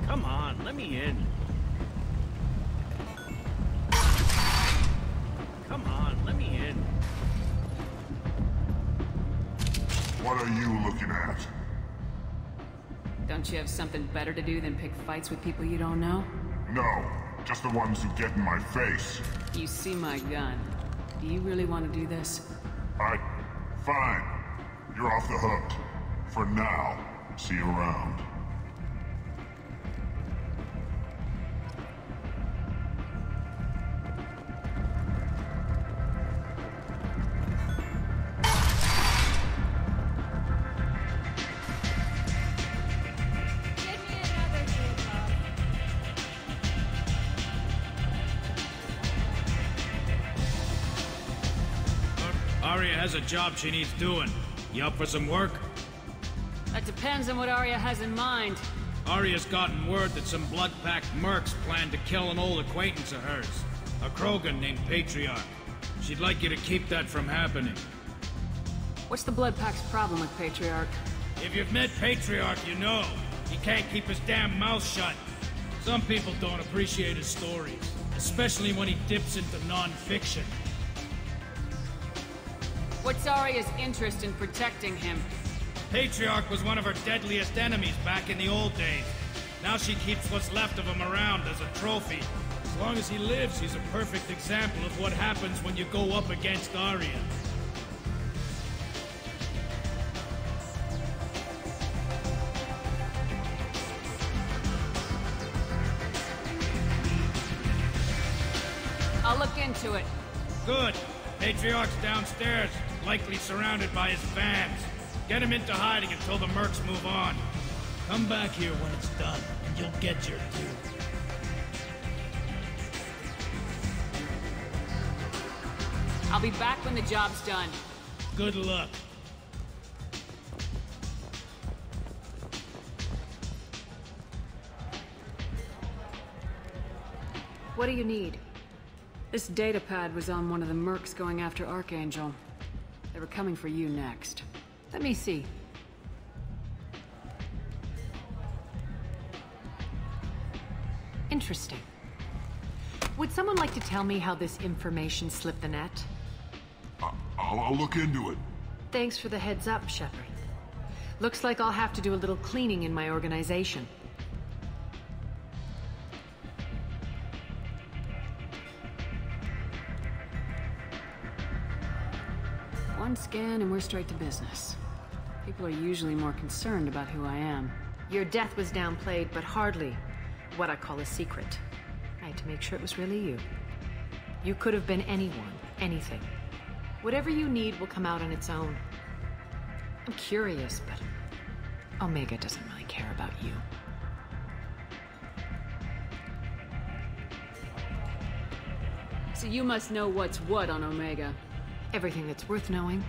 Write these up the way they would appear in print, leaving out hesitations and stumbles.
Come on, let me in. Come on, let me in. What are you looking at? Don't you have something better to do than pick fights with people you don't know? No, just the ones who get in my face. You see my gun. Do you really want to do this? Fine. You're off the hook. For now. See you around. Arya has a job she needs doing. You up for some work? That depends on what Arya has in mind. Arya's gotten word that some blood-packed mercs plan to kill an old acquaintance of hers. A Krogan named Patriarch. She'd like you to keep that from happening. What's the Blood Pack's problem with Patriarch? If you've met Patriarch, you know. He can't keep his damn mouth shut. Some people don't appreciate his stories. Especially when he dips into non-fiction. What's Arya's interest in protecting him? Patriarch was one of her deadliest enemies back in the old days. Now she keeps what's left of him around as a trophy. As long as he lives, he's a perfect example of what happens when you go up against Arya. I'll look into it. Good. Patriarch's downstairs, likely surrounded by his fans. Get him into hiding until the mercs move on. Come back here when it's done, and you'll get your due. I'll be back when the job's done. Good luck. What do you need? This datapad was on one of the mercs going after Archangel. They were coming for you next. Let me see. Interesting. Would someone like to tell me how this information slipped the net? I'll look into it. Thanks for the heads up, Shepard. Looks like I'll have to do a little cleaning in my organization. One scan and we're straight to business. People are usually more concerned about who I am. Your death was downplayed, but hardly what I call a secret. I had to make sure it was really you. You could have been anyone, anything. Whatever you need will come out on its own. I'm curious, but Omega doesn't really care about you. So you must know what's what on Omega. Everything that's worth knowing.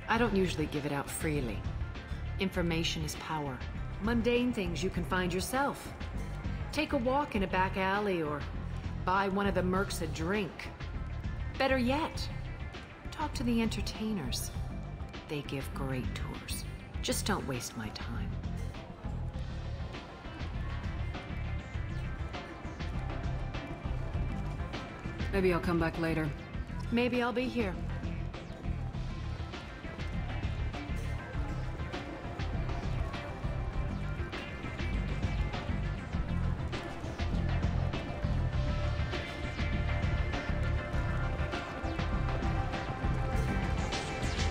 I don't usually give it out freely. Information is power. Mundane things you can find yourself. Take a walk in a back alley or buy one of the mercs a drink. Better yet, talk to the entertainers. They give great tours. Just don't waste my time. Maybe I'll come back later. Maybe I'll be here.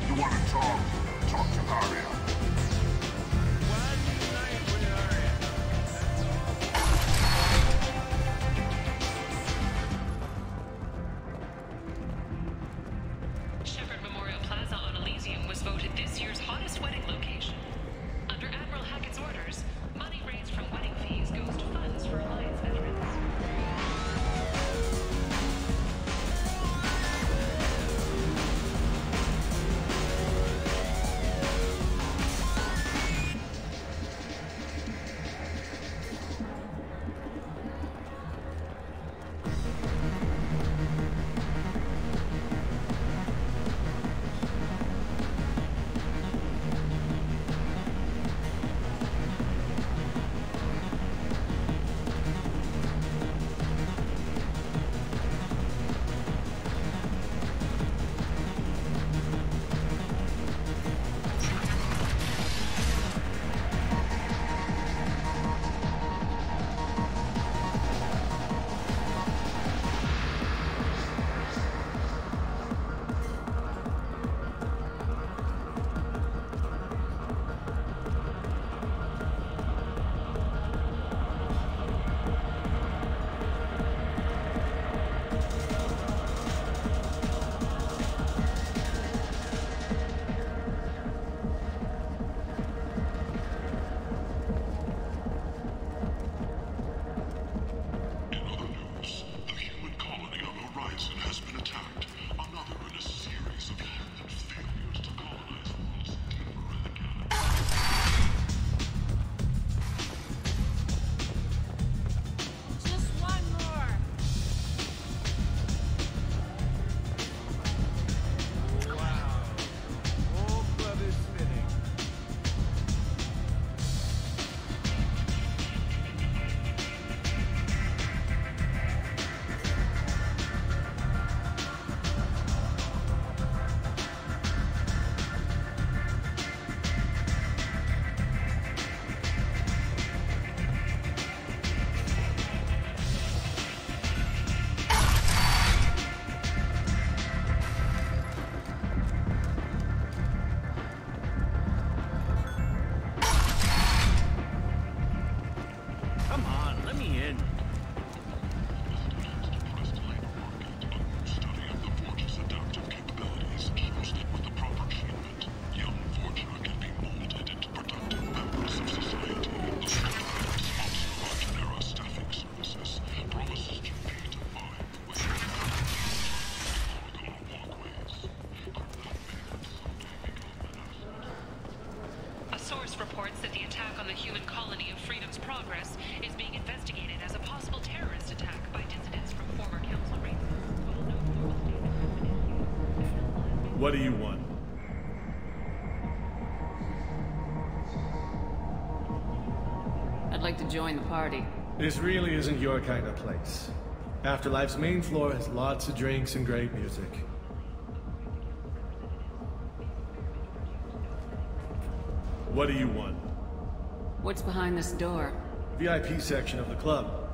You want to talk? Talk to Arya. Shepard Memorial Plaza on Elysium was voted this year's hottest wedding location. Under Admiral Hackett's orders, money raised from wedding fees goes to funds for Alliance veterans. Reports that the attack on the human colony of Freedom's Progress is being investigated as a possible terrorist attack by dissidents from former council races. What do you want? I'd like to join the party. This really isn't your kind of place. Afterlife's main floor has lots of drinks and great music. What do you want? What's behind this door? VIP section of the club.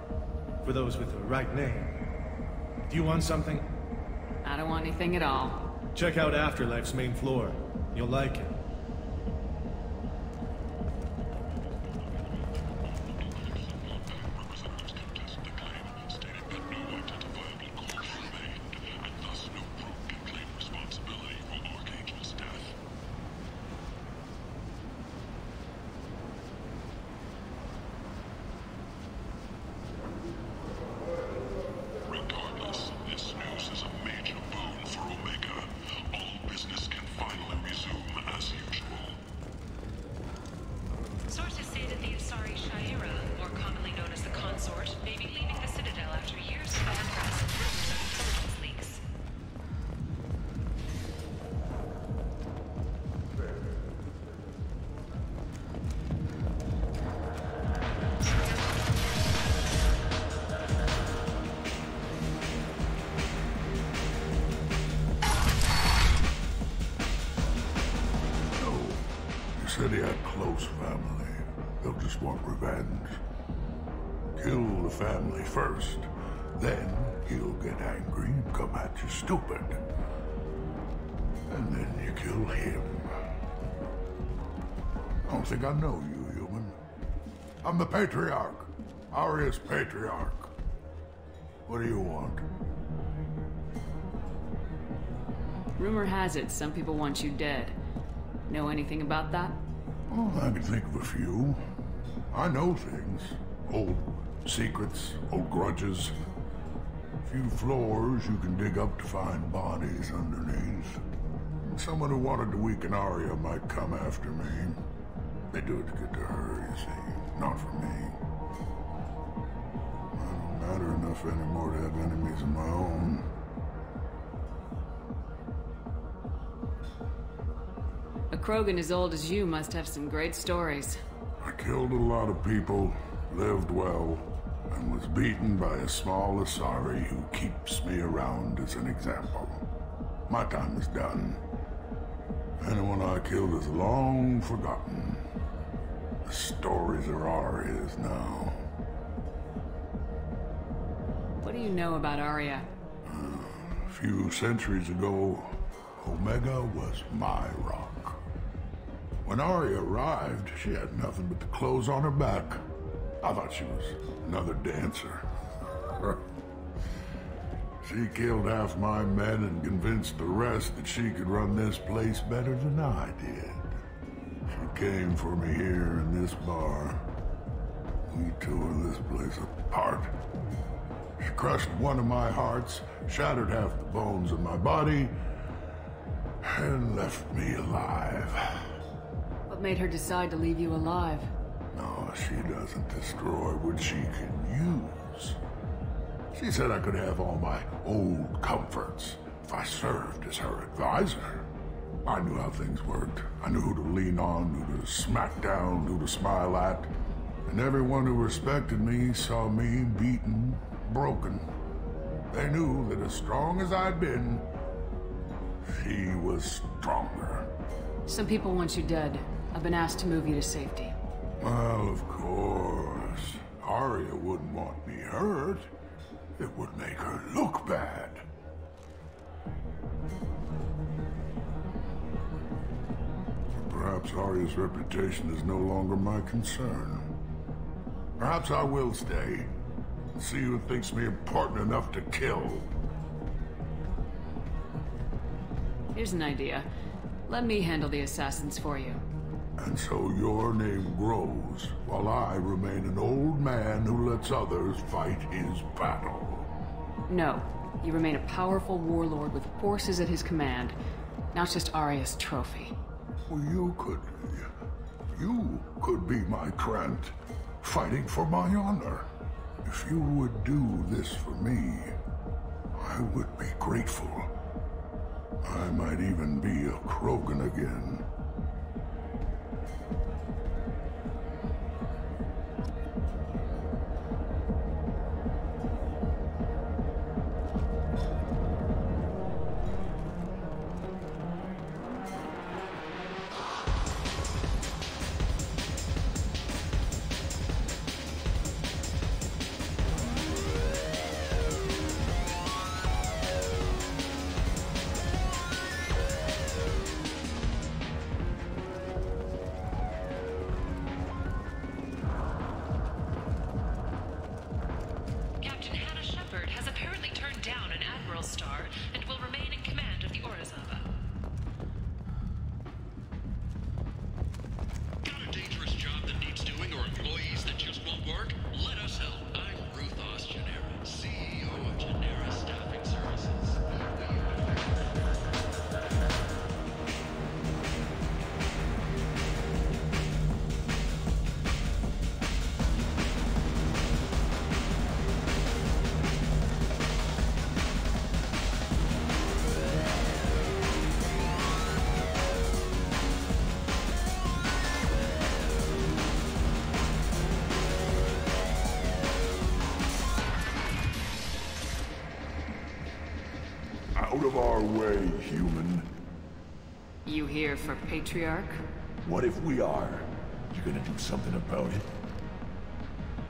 For those with the right name. Do you want something? I don't want anything at all. Check out Afterlife's main floor. You'll like it. This news is a major boon for Omega. All business can finally resume as Said he had close family. They'll just want revenge. Kill the family first. Then he'll get angry and come at you stupid. And then you kill him. I don't think I know you, human. I'm the Patriarch. Aria's Patriarch. What do you want? Rumor has it some people want you dead. Know anything about that? Oh, I can think of a few. I know things. Old secrets, old grudges. A few floors you can dig up to find bodies underneath. Someone who wanted to weaken Aria might come after me. They do it to get to her, you see. Not for me. I don't matter enough anymore to have enemies of my own. A Krogan as old as you must have some great stories. I killed a lot of people, lived well, and was beaten by a small Asari who keeps me around as an example. My time is done. Anyone I killed is long forgotten. The stories are Aria's now. What do you know about Aria? A few centuries ago, Omega was my rock. When Aria arrived, she had nothing but the clothes on her back. I thought she was another dancer. She killed half my men and convinced the rest that she could run this place better than I did. She came for me here in this bar. We tore this place apart. She crushed one of my hearts, shattered half the bones of my body, and left me alive. What made her decide to leave you alive? No, she doesn't destroy what she can use. She said I could have all my old comforts if I served as her advisor. I knew how things worked. I knew who to lean on, who to smack down, who to smile at. And everyone who respected me saw me beaten, broken. They knew that as strong as I'd been, she was stronger. Some people want you dead. I've been asked to move you to safety. Well, of course. Aria wouldn't want me hurt. It would make her look bad. Perhaps Aria's reputation is no longer my concern. Perhaps I will stay. See who thinks me important enough to kill. Here's an idea. Let me handle the assassins for you. And so your name grows, while I remain an old man who lets others fight his battle. No. You remain a powerful warlord with forces at his command. Not just Aria's trophy. Well, you could be my Trent, fighting for my honor. If you would do this for me, I would be grateful. I might even be a Krogan again. Out of our way, human. You here for Patriarch? What if we are? You gonna do something about it?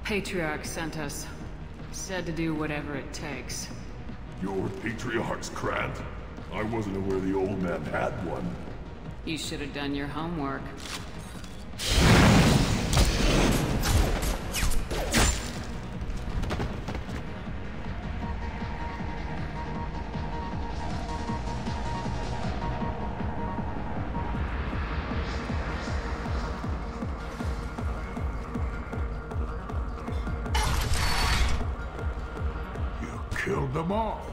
Patriarch sent us. Said to do whatever it takes. Your Patriarch's Grant? I wasn't aware the old man had one. You should have done your homework. Killed them all.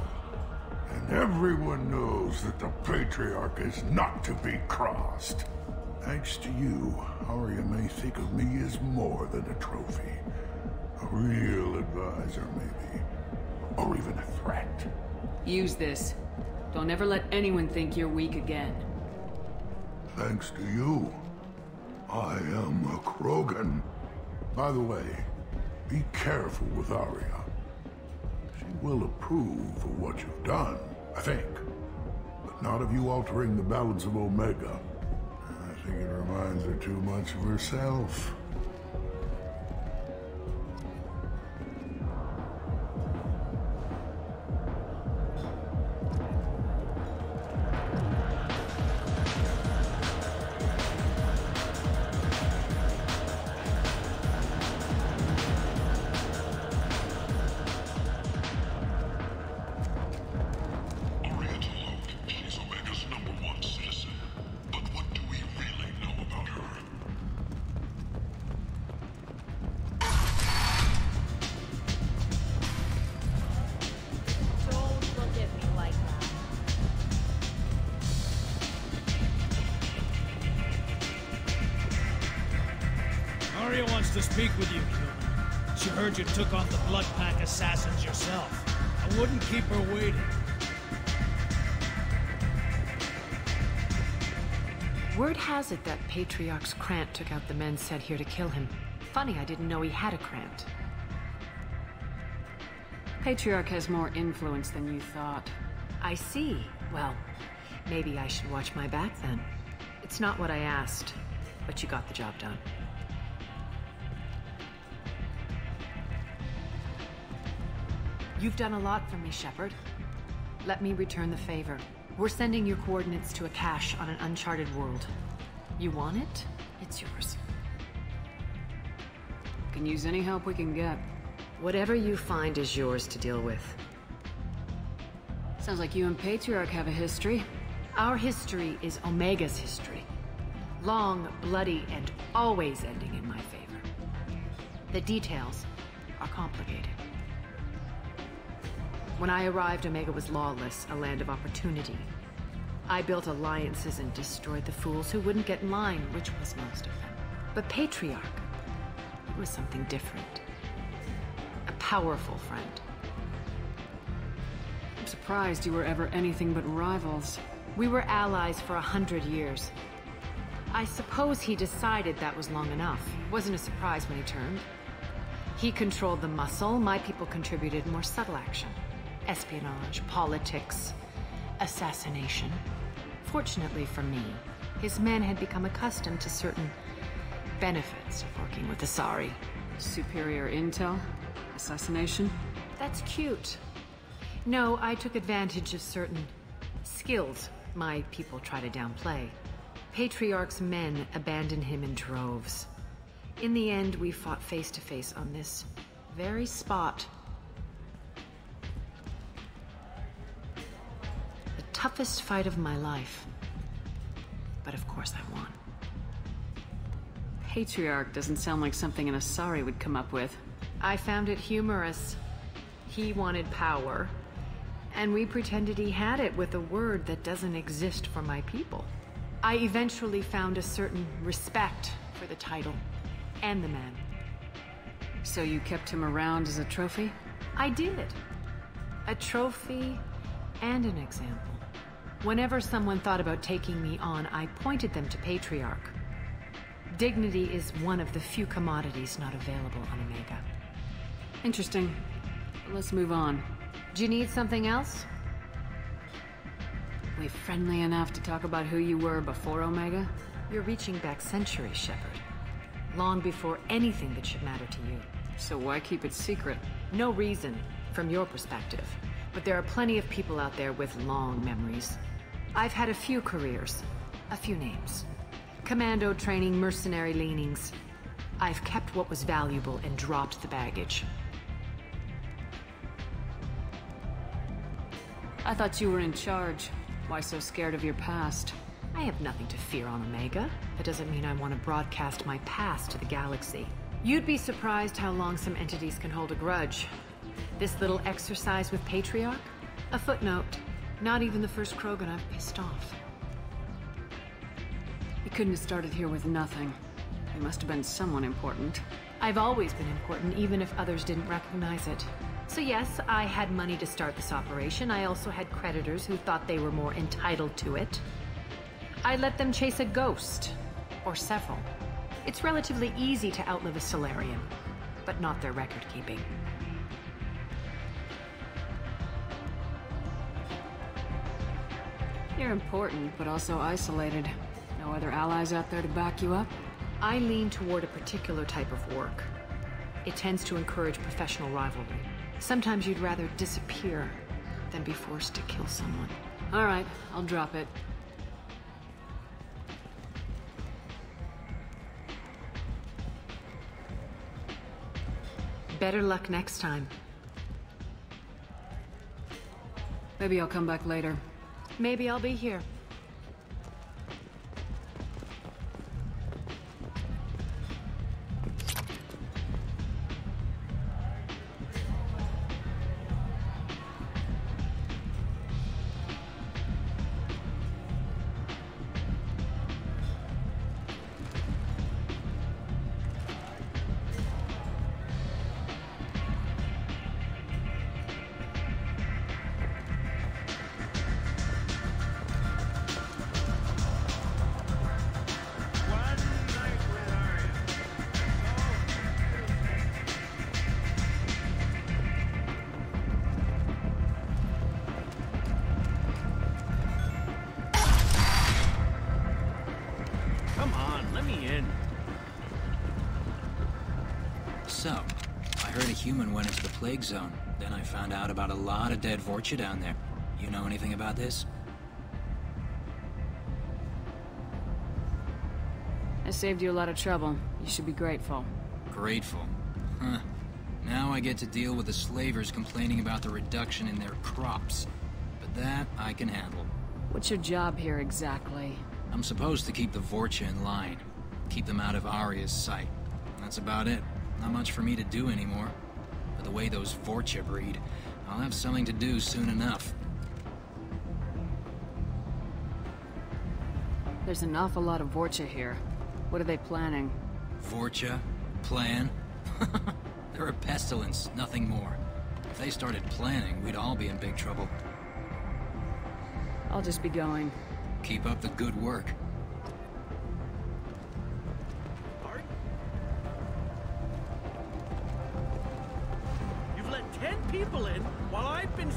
And everyone knows that the Patriarch is not to be crossed. Thanks to you, Arya may think of me as more than a trophy. A real advisor, maybe. Or even a threat. Use this. Don't ever let anyone think you're weak again. Thanks to you, I am a Krogan. By the way, be careful with Arya. Will approve of what you've done, I think. But not of you altering the balance of Omega. I think it reminds her too much of herself. Arya wants to speak with you, Kilman. She heard you took off the Blood Pack assassins yourself. I wouldn't keep her waiting. Word has it that Patriarch's Krant took out the men sent here to kill him. Funny, I didn't know he had a Krant. Patriarch has more influence than you thought. I see. Well, maybe I should watch my back then. It's not what I asked, but you got the job done. You've done a lot for me, Shepard. Let me return the favor. We're sending your coordinates to a cache on an uncharted world. You want it? It's yours. Can use any help we can get. Whatever you find is yours to deal with. Sounds like you and Patriarch have a history. Our history is Omega's history. Long, bloody, and always ending in my favor. The details are complicated. When I arrived, Omega was lawless, a land of opportunity. I built alliances and destroyed the fools who wouldn't get in line, which was most of them. But Patriarch, it was something different. A powerful friend. I'm surprised you were ever anything but rivals. We were allies for 100 years. I suppose he decided that was long enough. Wasn't a surprise when he turned. He controlled the muscle, my people contributed more subtle action. Espionage, politics, assassination. Fortunately for me, his men had become accustomed to certain benefits of working with Asari. Superior intel? Assassination? That's cute. No, I took advantage of certain skills my people try to downplay. Patriarch's men abandoned him in droves. In the end, we fought face to face on this very spot. The toughest fight of my life. But of course I won. Patriarch doesn't sound like something an Asari would come up with. I found it humorous. He wanted power, and we pretended he had it with a word that doesn't exist for my people. I eventually found a certain respect for the title and the man. So you kept him around as a trophy? I did. A trophy and an example. Whenever someone thought about taking me on, I pointed them to Patriarch. Dignity is one of the few commodities not available on Omega. Interesting. Let's move on. Do you need something else? We friendly enough to talk about who you were before Omega? You're reaching back centuries, Shepard. Long before anything that should matter to you. So why keep it secret? No reason, from your perspective. But there are plenty of people out there with long memories. I've had a few careers, a few names. Commando training, mercenary leanings. I've kept what was valuable and dropped the baggage. I thought you were in charge. Why so scared of your past? I have nothing to fear on Omega. That doesn't mean I want to broadcast my past to the galaxy. You'd be surprised how long some entities can hold a grudge. This little exercise with Patriarch? A footnote. Not even the first Krogan I've pissed off. You couldn't have started here with nothing. You must have been someone important. I've always been important, even if others didn't recognize it. So yes, I had money to start this operation. I also had creditors who thought they were more entitled to it. I let them chase a ghost. Or several. It's relatively easy to outlive a Solarian, but not their record-keeping. You're important, but also isolated. No other allies out there to back you up? I lean toward a particular type of work. It tends to encourage professional rivalry. Sometimes you'd rather disappear than be forced to kill someone. All right, I'll drop it. Better luck next time. Maybe I'll come back later. Maybe I'll be here. So, I heard a human went into the plague zone. Then I found out about a lot of dead Vorcha down there. You know anything about this? I saved you a lot of trouble. You should be grateful. Grateful? Huh. Now I get to deal with the slavers complaining about the reduction in their crops. But that I can handle. What's your job here exactly? I'm supposed to keep the Vorcha in line. Keep them out of Arya's sight. That's about it. Not much for me to do anymore. But the way those Vorcha breed, I'll have something to do soon enough. There's an awful lot of Vorcha here. What are they planning? Vorcha? Plan? They're a pestilence, nothing more. If they started planning, we'd all be in big trouble. I'll just be going. Keep up the good work. You've let 10 people in while I've been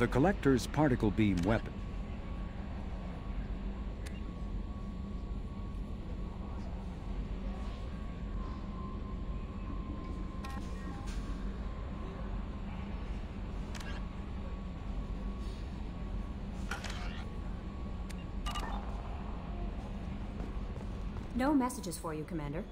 the Collector's particle beam weapon. No messages for you, Commander.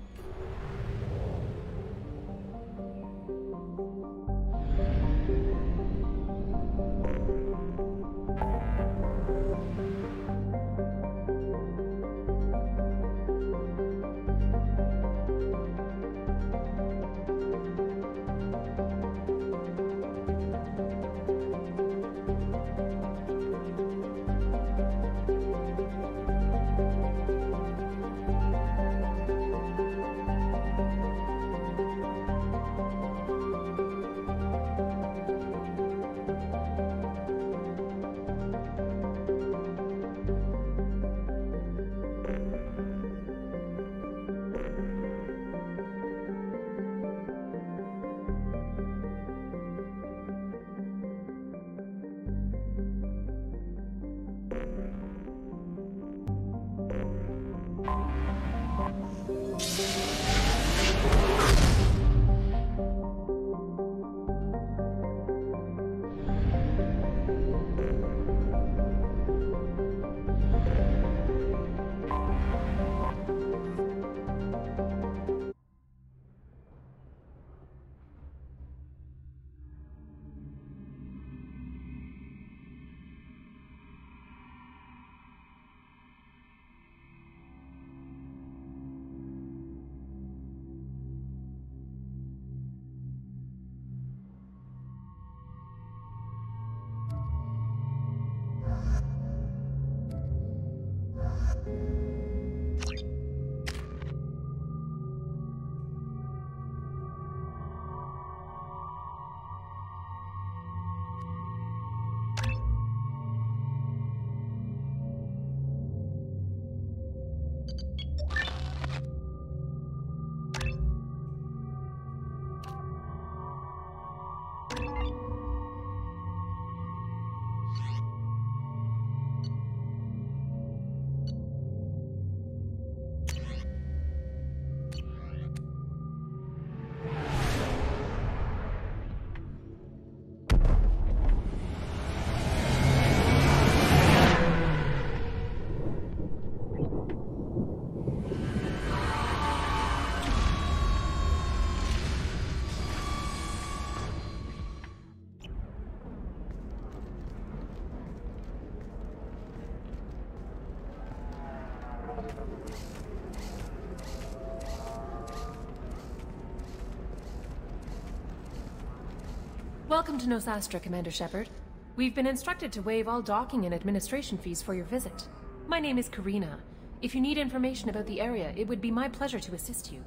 Welcome to Nosastra, Commander Shepard. We've been instructed to waive all docking and administration fees for your visit. My name is Karina. If you need information about the area, it would be my pleasure to assist you.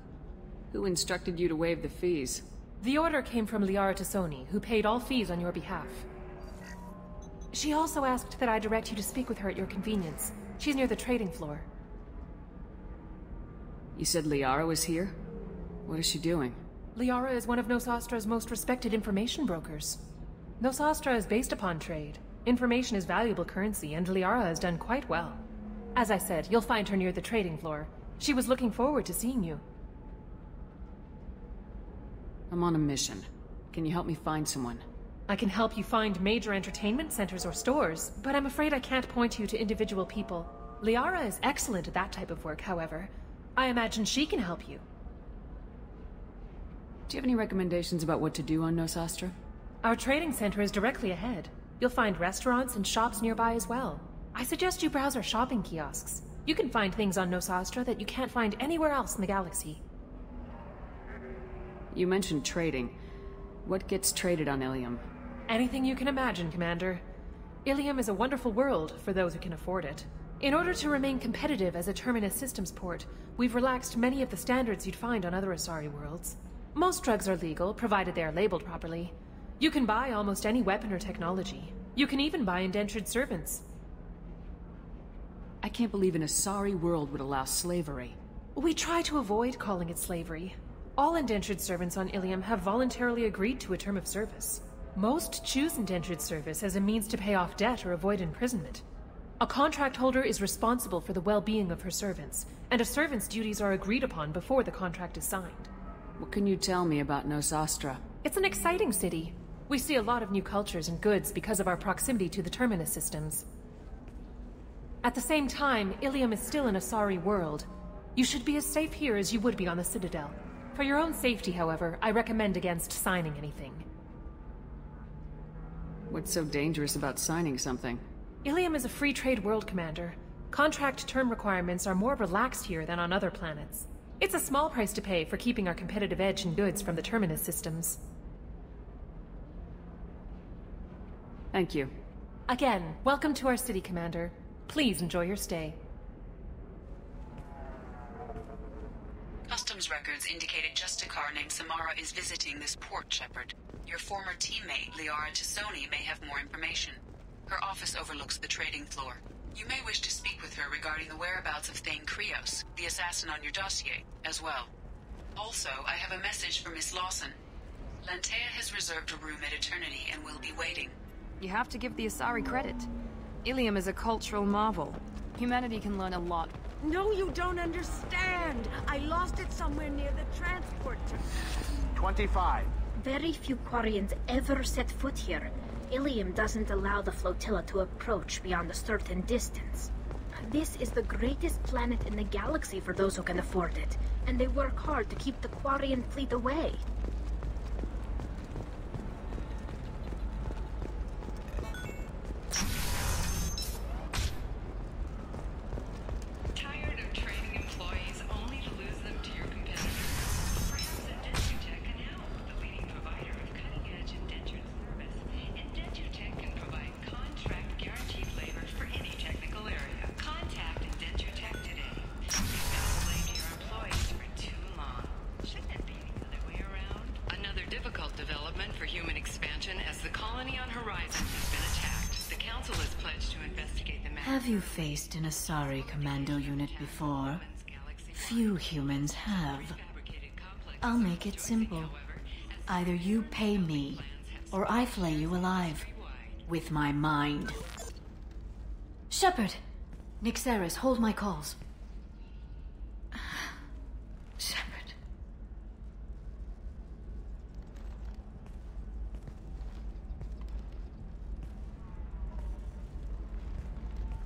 Who instructed you to waive the fees? The order came from Liara Tassoni, who paid all fees on your behalf. She also asked that I direct you to speak with her at your convenience. She's near the trading floor. You said Liara was here? What is she doing? Liara is one of Nosastra's most respected information brokers. Nosastra is based upon trade. Information is valuable currency, and Liara has done quite well. As I said, you'll find her near the trading floor. She was looking forward to seeing you. I'm on a mission. Can you help me find someone? I can help you find major entertainment centers or stores, but I'm afraid I can't point you to individual people. Liara is excellent at that type of work, however. I imagine she can help you. Do you have any recommendations about what to do on Nosastra? Our trading center is directly ahead. You'll find restaurants and shops nearby as well. I suggest you browse our shopping kiosks. You can find things on Nosastra that you can't find anywhere else in the galaxy. You mentioned trading. What gets traded on Ilium? Anything you can imagine, Commander. Ilium is a wonderful world for those who can afford it. In order to remain competitive as a Terminus systems port, we've relaxed many of the standards you'd find on other Asari worlds. Most drugs are legal, provided they are labeled properly. You can buy almost any weapon or technology. You can even buy indentured servants. I can't believe an Asari world would allow slavery. We try to avoid calling it slavery. All indentured servants on Ilium have voluntarily agreed to a term of service. Most choose indentured service as a means to pay off debt or avoid imprisonment. A contract holder is responsible for the well-being of her servants, and a servant's duties are agreed upon before the contract is signed. What can you tell me about Nosastra? It's an exciting city. We see a lot of new cultures and goods because of our proximity to the Terminus systems. At the same time, Ilium is still an Asari world. You should be as safe here as you would be on the Citadel. For your own safety, however, I recommend against signing anything. What's so dangerous about signing something? Ilium is a free trade world, Commander. Contract term requirements are more relaxed here than on other planets. It's a small price to pay for keeping our competitive edge in goods from the Terminus systems. Thank you. Again, welcome to our city, Commander. Please enjoy your stay. Customs records indicated just a car named Samara is visiting this port, Shepard. Your former teammate, Liara Tassoni, may have more information. Her office overlooks the trading floor. You may wish to speak with her regarding the whereabouts of Thane Krios, the assassin on your dossier, as well. Also, I have a message for Miss Lawson. Lantea has reserved a room at Eternity and will be waiting. You have to give the Asari credit. Ilium is a cultural marvel. Humanity can learn a lot. No, you don't understand. I lost it somewhere near the transport. 25. Very few Quarians ever set foot here. Ilium doesn't allow the flotilla to approach beyond a certain distance. This is the greatest planet in the galaxy for those who can afford it, and they work hard to keep the Quarian fleet away. Tired of training employees only to lose them to your competitors? Friends at Dentutech are now the leading provider of cutting-edge indentured service. Dentutech can provide contract guaranteed labor for any technical area. Contact Dentutech today. You've been a slave to your employees for too long. Shouldn't it be the other way around? Another difficult development for human expansion as the colony on Horizon has been attacked. The Council has pledged to investigate the matter. Have you faced an Asari commando unit before? Few humans have. I'll make it simple. Either you pay me, or I flay you alive. With my mind. Shepard! Nixeris, hold my calls. Shepard.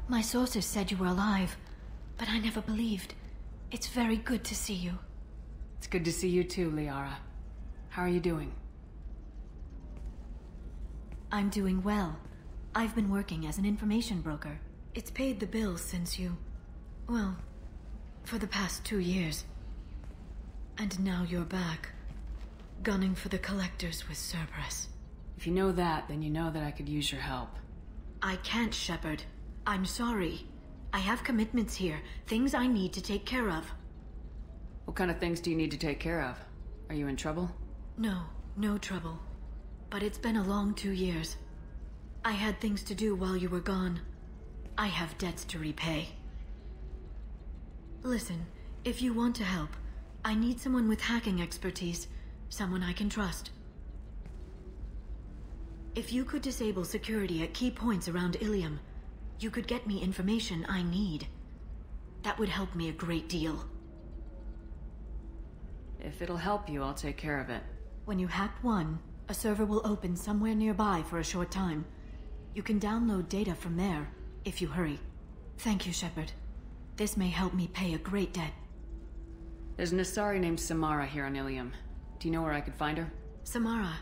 My sources said you were alive, but I never believed. It's very good to see you. It's good to see you too, Liara. How are you doing? I'm doing well. I've been working as an information broker. It's paid the bills since you... well, for the past 2 years. And now you're back, gunning for the Collectors with Cerberus. If you know that, then you know that I could use your help. I can't, Shepard. I'm sorry. I have commitments here, things I need to take care of. What kind of things do you need to take care of? Are you in trouble? No, no trouble. But it's been a long 2 years. I had things to do while you were gone. I have debts to repay. Listen, if you want to help, I need someone with hacking expertise, someone I can trust. If you could disable security at key points around Ilium, you could get me information I need. That would help me a great deal. If it'll help you, I'll take care of it. When you hack one, a server will open somewhere nearby for a short time. You can download data from there, if you hurry. Thank you, Shepard. This may help me pay a great debt. There's an Asari named Samara here on Ilium. Do you know where I could find her? Samara?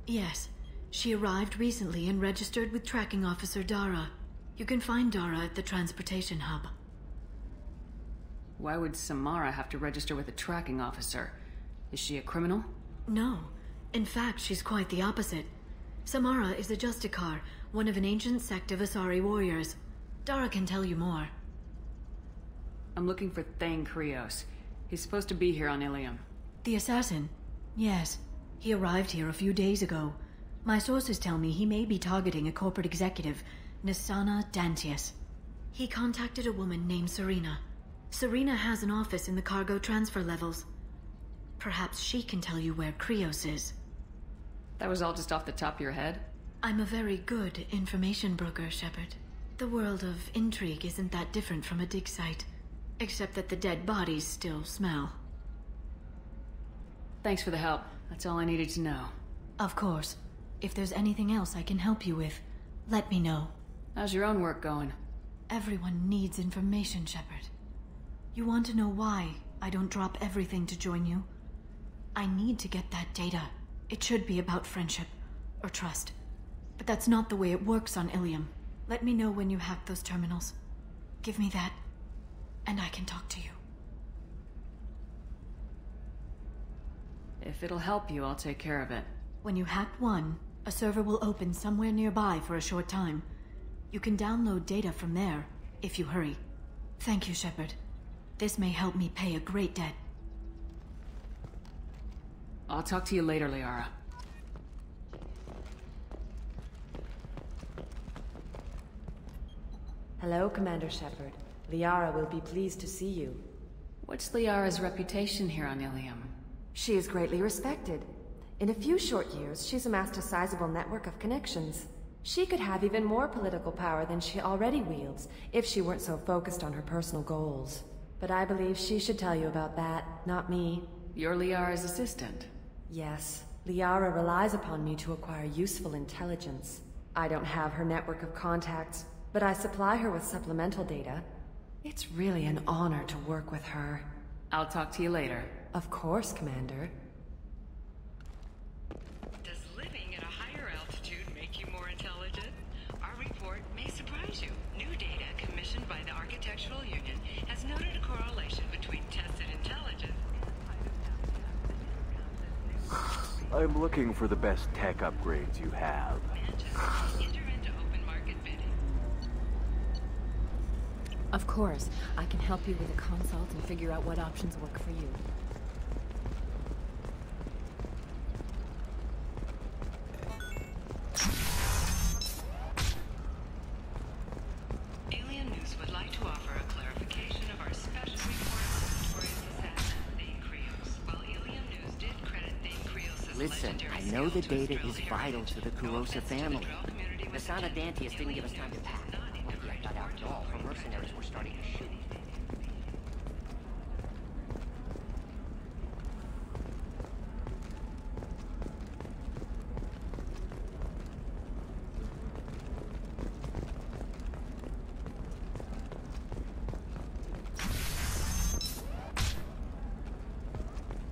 Yes. She arrived recently and registered with Tracking Officer Dara. You can find Dara at the transportation hub. Why would Samara have to register with a tracking officer? Is she a criminal? No. In fact, she's quite the opposite. Samara is a Justicar, one of an ancient sect of Asari warriors. Dara can tell you more. I'm looking for Thane Krios. He's supposed to be here on Ilium. The assassin? Yes. He arrived here a few days ago. My sources tell me he may be targeting a corporate executive, Nisana Dantius. He contacted a woman named Serena. Serena has an office in the cargo transfer levels. Perhaps she can tell you where Krios is. That was all just off the top of your head? I'm a very good information broker, Shepard. The world of intrigue isn't that different from a dig site, except that the dead bodies still smell. Thanks for the help. That's all I needed to know. Of course. If there's anything else I can help you with, let me know. How's your own work going? Everyone needs information, Shepard. You want to know why I don't drop everything to join you? I need to get that data. It should be about friendship, or trust. But that's not the way it works on Ilium. Let me know when you hack those terminals. Give me that, and I can talk to you. If it'll help you, I'll take care of it. When you hack one, a server will open somewhere nearby for a short time. You can download data from there, if you hurry. Thank you, Shepard. This may help me pay a great debt. I'll talk to you later, Liara. Hello, Commander Shepard. Liara will be pleased to see you. What's Liara's reputation here on Ilium? She is greatly respected. In a few short years, she's amassed a sizable network of connections. She could have even more political power than she already wields, if she weren't so focused on her personal goals. But I believe she should tell you about that, not me. You're Liara's assistant? Yes. Liara relies upon me to acquire useful intelligence. I don't have her network of contacts, but I supply her with supplemental data. It's really an honor to work with her. I'll talk to you later. Of course, Commander. Does living at a higher altitude make you more intelligent? Our report may surprise you. New data commissioned by the Architectural Union has noted a correlation between tested intelligence. I'm looking for the best tech upgrades you have. Enter into open market bidding. Of course, I can help you with a consult and figure out what options work for you. Alien News would like to offer a clarification of our special report on notorious assassin Thane Krios. While Alien News did credit Thane Krios' Listen, I know the data is vital to the Kurosa family. The Sana Dantius didn't give us time to pack. When we got out at all, her mercenaries were starting to shoot.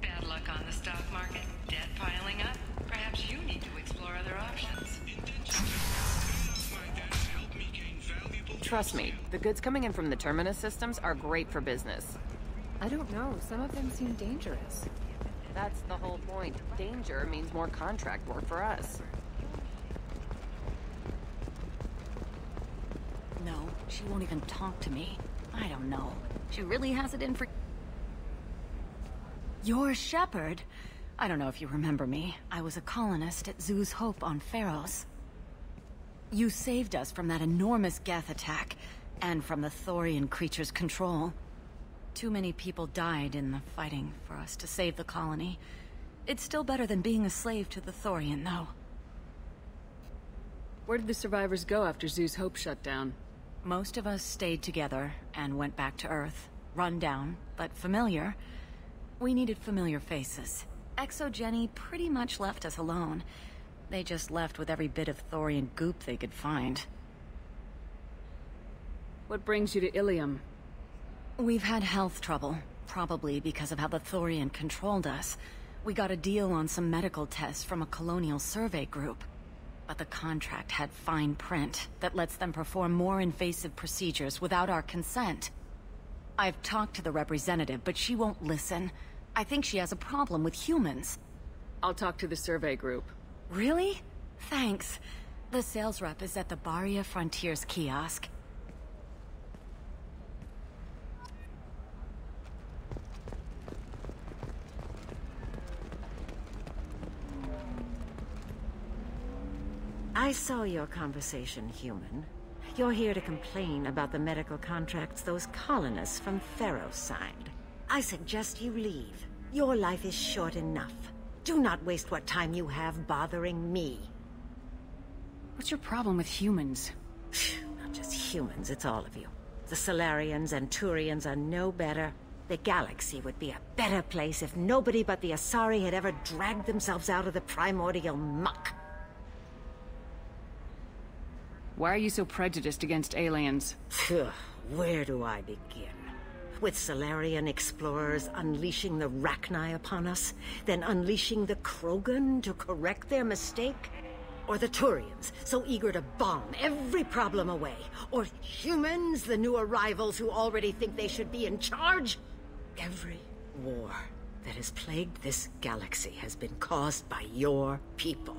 Bad luck on the stock market, debt piling up. Perhaps you need to explore other options. Trust me, the goods coming in from the Terminus systems are great for business. I don't know, some of them seem dangerous. That's the whole point. Danger means more contract work for us. No, she won't even talk to me. I don't know. She really has it in for... You're Shepard. I don't know if you remember me. I was a colonist at Zeus Hope on Pharos. You saved us from that enormous Geth attack, and from the Thorian creature's control. Too many people died in the fighting for us to save the colony. It's still better than being a slave to the Thorian, though. Where did the survivors go after Zeus Hope shut down? Most of us stayed together and went back to Earth. Run down, but familiar. We needed familiar faces. Exogeny pretty much left us alone. They just left with every bit of Thorian goop they could find. What brings you to Ilium? We've had health trouble, probably because of how the Thorian controlled us. We got a deal on some medical tests from a colonial survey group. But the contract had fine print that lets them perform more invasive procedures without our consent. I've talked to the representative, but she won't listen. I think she has a problem with humans. I'll talk to the survey group. Really? Thanks. The sales rep is at the Baria Frontiers kiosk. I saw your conversation, human. You're here to complain about the medical contracts those colonists from Pharos signed. I suggest you leave. Your life is short enough. Do not waste what time you have bothering me. What's your problem with humans? Not just humans, it's all of you. The Solarians and Turians are no better. The galaxy would be a better place if nobody but the Asari had ever dragged themselves out of the primordial muck. Why are you so prejudiced against aliens? Where do I begin? With Solarian explorers unleashing the Rachni upon us, then unleashing the Krogan to correct their mistake? Or the Turians, so eager to bomb every problem away? Or humans, the new arrivals who already think they should be in charge? Every war that has plagued this galaxy has been caused by your people.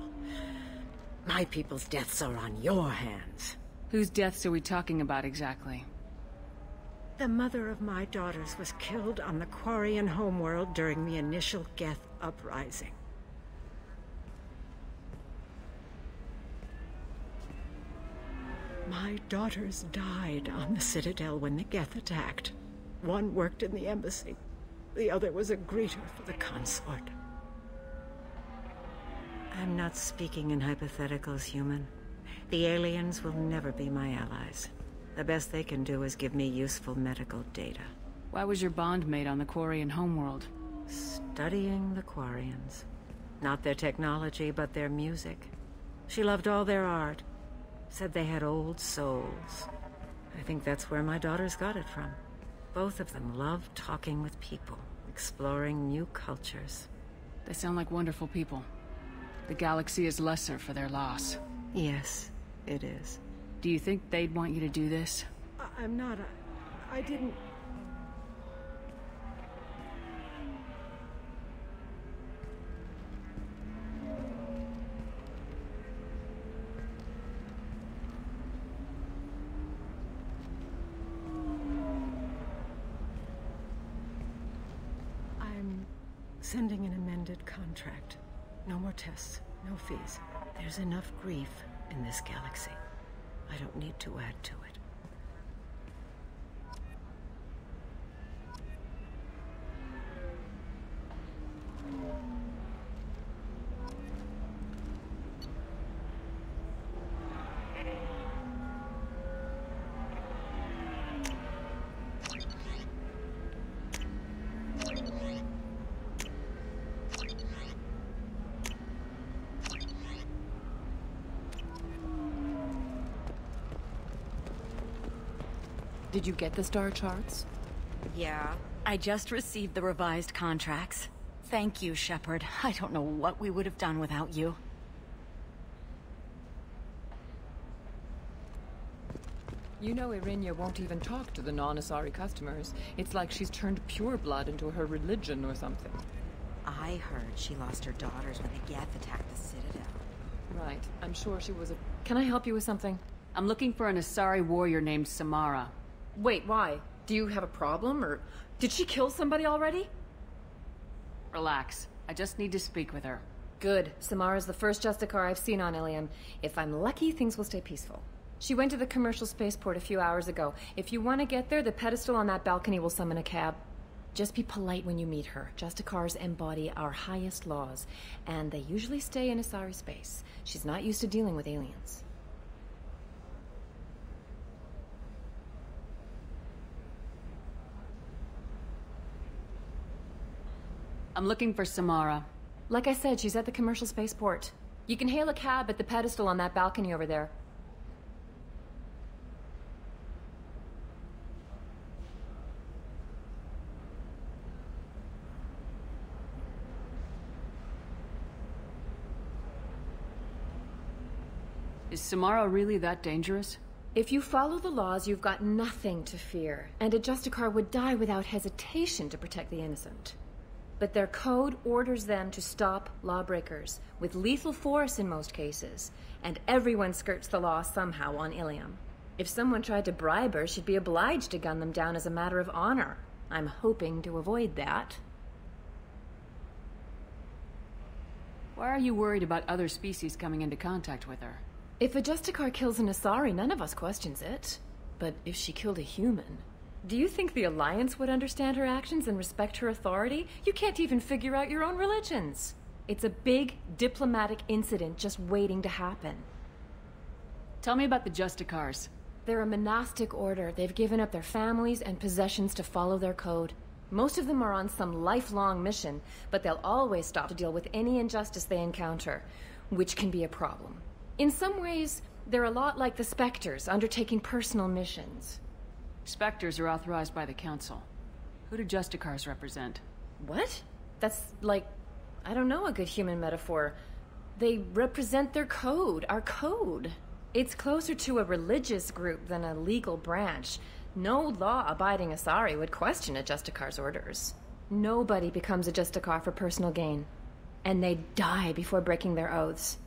My people's deaths are on your hands. Whose deaths are we talking about exactly? The mother of my daughters was killed on the Quarian homeworld during the initial Geth uprising. My daughters died on the Citadel when the Geth attacked. One worked in the embassy. The other was a greeter for the consort. I'm not speaking in hypotheticals, human. The aliens will never be my allies. The best they can do is give me useful medical data. Why was your bond made on the Quarian homeworld? Studying the Quarians. Not their technology, but their music. She loved all their art. Said they had old souls. I think that's where my daughters got it from. Both of them loved talking with people, exploring new cultures. They sound like wonderful people. The galaxy is lesser for their loss. Yes, it is. Do you think they'd want you to do this? I'm not. I didn't... I'm sending an amended contract. No more tests, no fees. There's enough grief in this galaxy. I don't need to add to it. Did you get the star charts? Yeah. I just received the revised contracts. Thank you, Shepard. I don't know what we would have done without you. You know Irinia won't even talk to the non-Asari customers. It's like she's turned pureblood into her religion or something. I heard she lost her daughters when the Geth attacked the Citadel. Right. I'm sure she was a... Can I help you with something? I'm looking for an Asari warrior named Samara. Wait, why? Do you have a problem, or did she kill somebody already? Relax. I just need to speak with her. Good. Samara's the first Justicar I've seen on Ilium. If I'm lucky, things will stay peaceful. She went to the commercial spaceport a few hours ago. If you want to get there, the pedestal on that balcony will summon a cab. Just be polite when you meet her. Justicars embody our highest laws, and they usually stay in Asari space. She's not used to dealing with aliens. I'm looking for Samara. Like I said, she's at the commercial spaceport. You can hail a cab at the pedestal on that balcony over there. Is Samara really that dangerous? If you follow the laws, you've got nothing to fear, and a Justicar would die without hesitation to protect the innocent. But their code orders them to stop lawbreakers, with lethal force in most cases, and everyone skirts the law somehow on Ilium. If someone tried to bribe her, she'd be obliged to gun them down as a matter of honor. I'm hoping to avoid that. Why are you worried about other species coming into contact with her? If a Justicar kills an Asari, none of us questions it. But if she killed a human... Do you think the Alliance would understand her actions and respect her authority? You can't even figure out your own religions. It's a big diplomatic incident just waiting to happen. Tell me about the Justicars. They're a monastic order. They've given up their families and possessions to follow their code. Most of them are on some lifelong mission, but they'll always stop to deal with any injustice they encounter, which can be a problem. In some ways, they're a lot like the Spectres, undertaking personal missions. Spectres are authorized by the Council. Who do Justicars represent? What? That's like, I don't know, a good human metaphor. They represent their code, our code. It's closer to a religious group than a legal branch. No law-abiding Asari would question a Justicar's orders. Nobody becomes a Justicar for personal gain. And they die before breaking their oaths.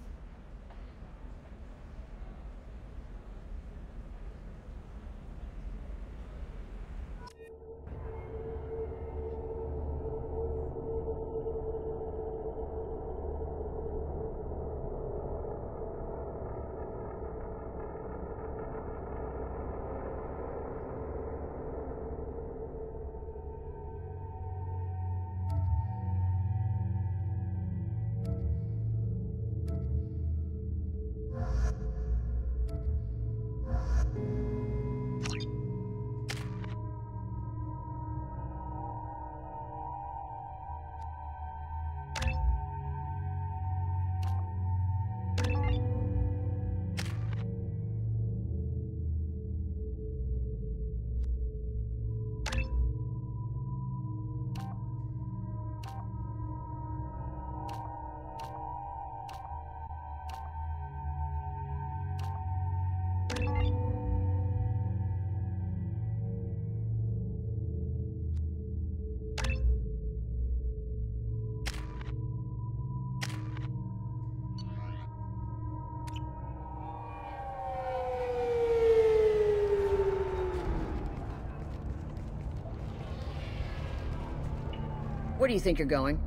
Where do you think you're going?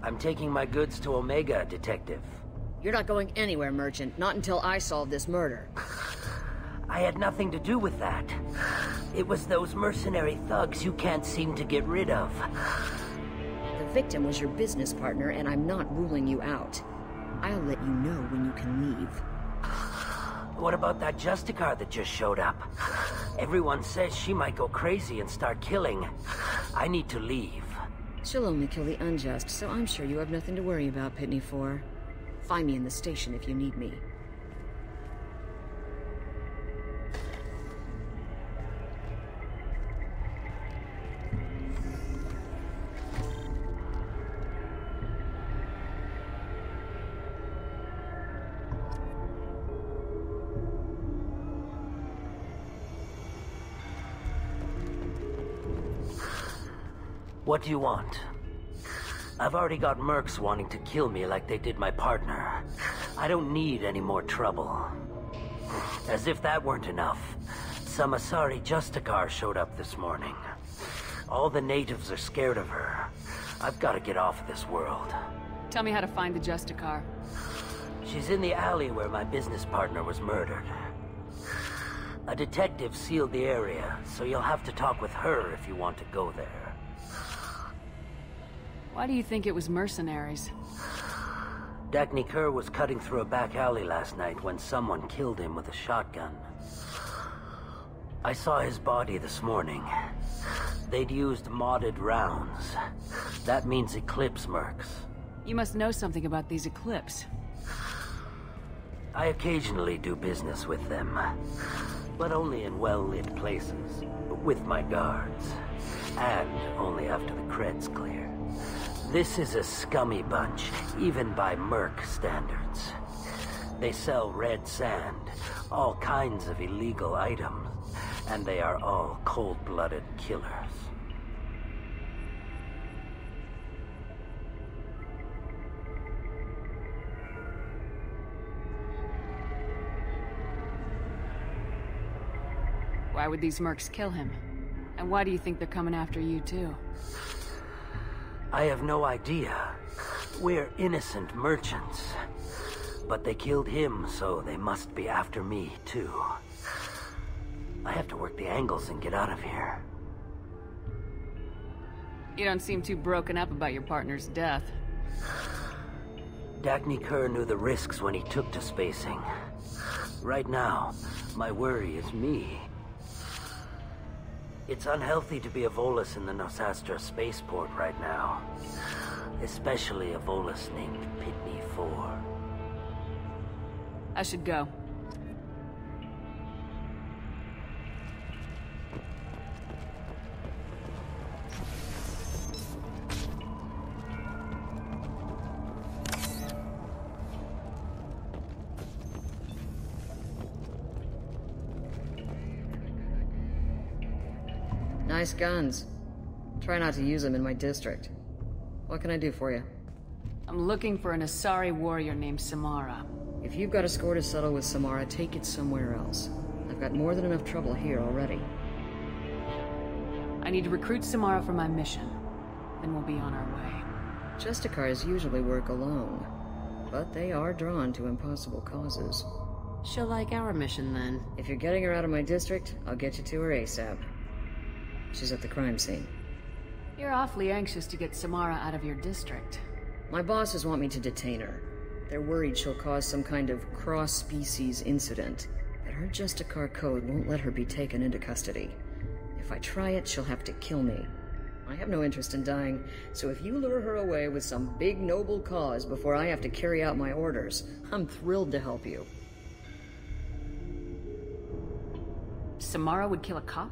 I'm taking my goods to Omega, Detective. You're not going anywhere, Merchant. Not until I solve this murder. I had nothing to do with that. It was those mercenary thugs you can't seem to get rid of. The victim was your business partner, and I'm not ruling you out. I'll let you know when you can leave. What about that Justicar that just showed up? Everyone says she might go crazy and start killing. I need to leave. She'll only kill the unjust, so I'm sure you have nothing to worry about, Pitney 4. Find me in the station if you need me. What do you want? I've already got mercs wanting to kill me like they did my partner. I don't need any more trouble. As if that weren't enough, some Asari Justicar showed up this morning. All the natives are scared of her. I've got to get off of this world. Tell me how to find the Justicar. She's in the alley where my business partner was murdered. A detective sealed the area, so you'll have to talk with her if you want to go there. Why do you think it was mercenaries? Dagny Kerr was cutting through a back alley last night when someone killed him with a shotgun. I saw his body this morning. They'd used modded rounds. That means Eclipse mercs. You must know something about these Eclipse. I occasionally do business with them, but only in well-lit places, with my guards, and only after the cred's clear. This is a scummy bunch, even by merc standards. They sell red sand, all kinds of illegal items, and they are all cold-blooded killers. Why would these mercs kill him? And why do you think they're coming after you, too? I have no idea. We're innocent merchants. But they killed him, so they must be after me, too. I have to work the angles and get out of here. You don't seem too broken up about your partner's death. Dagny Kerr knew the risks when he took to spacing. Right now, my worry is me. It's unhealthy to be a Volus in the Nosastra spaceport right now. Especially a Volus named Pitney 4. I should go. Nice guns. Try not to use them in my district. What can I do for you? I'm looking for an Asari warrior named Samara. If you've got a score to settle with Samara, take it somewhere else. I've got more than enough trouble here already. I need to recruit Samara for my mission. Then we'll be on our way. Justicars usually work alone, but they are drawn to impossible causes. She'll like our mission, then. If you're getting her out of my district, I'll get you to her ASAP. She's at the crime scene. You're awfully anxious to get Samara out of your district. My bosses want me to detain her. They're worried she'll cause some kind of cross-species incident, but her Justicar code won't let her be taken into custody. If I try it, she'll have to kill me. I have no interest in dying, so if you lure her away with some big noble cause before I have to carry out my orders, I'm thrilled to help you. Samara would kill a cop?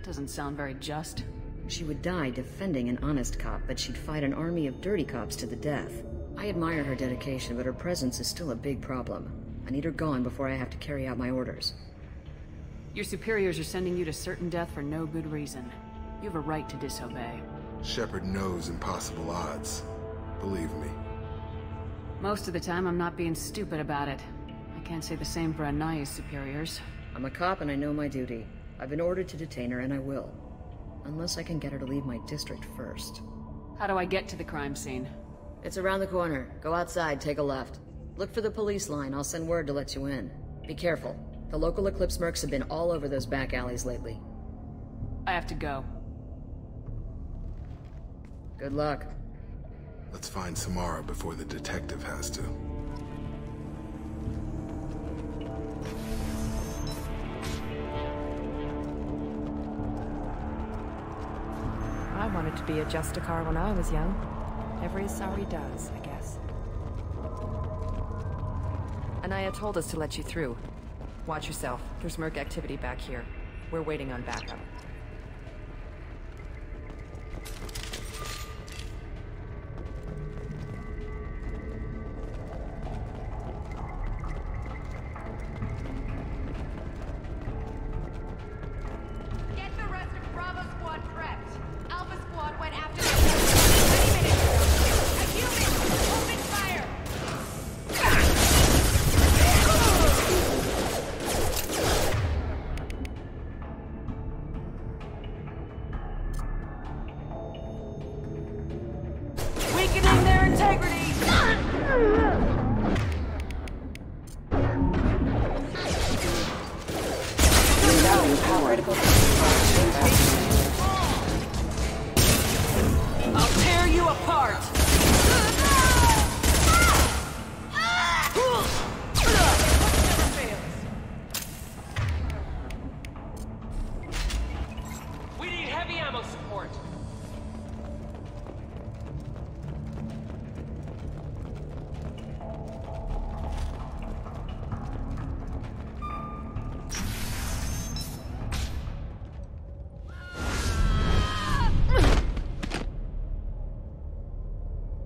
Doesn't sound very just. She would die defending an honest cop, but she'd fight an army of dirty cops to the death. I admire her dedication, but her presence is still a big problem. I need her gone before I have to carry out my orders. Your superiors are sending you to certain death for no good reason. You have a right to disobey. Shepard knows impossible odds. Believe me. Most of the time, I'm not being stupid about it. I can't say the same for Anaya's superiors. I'm a cop and I know my duty. I've been ordered to detain her, and I will. Unless I can get her to leave my district first. How do I get to the crime scene? It's around the corner. Go outside, take a left. Look for the police line. I'll send word to let you in. Be careful. The local Eclipse mercs have been all over those back alleys lately. I have to go. Good luck. Let's find Samara before the detective has to. I wanted to be a Justicar when I was young. Every Asari does, I guess. Anaya told us to let you through. Watch yourself. There's merc activity back here. We're waiting on backup. I'll tear you apart! We need heavy ammo support!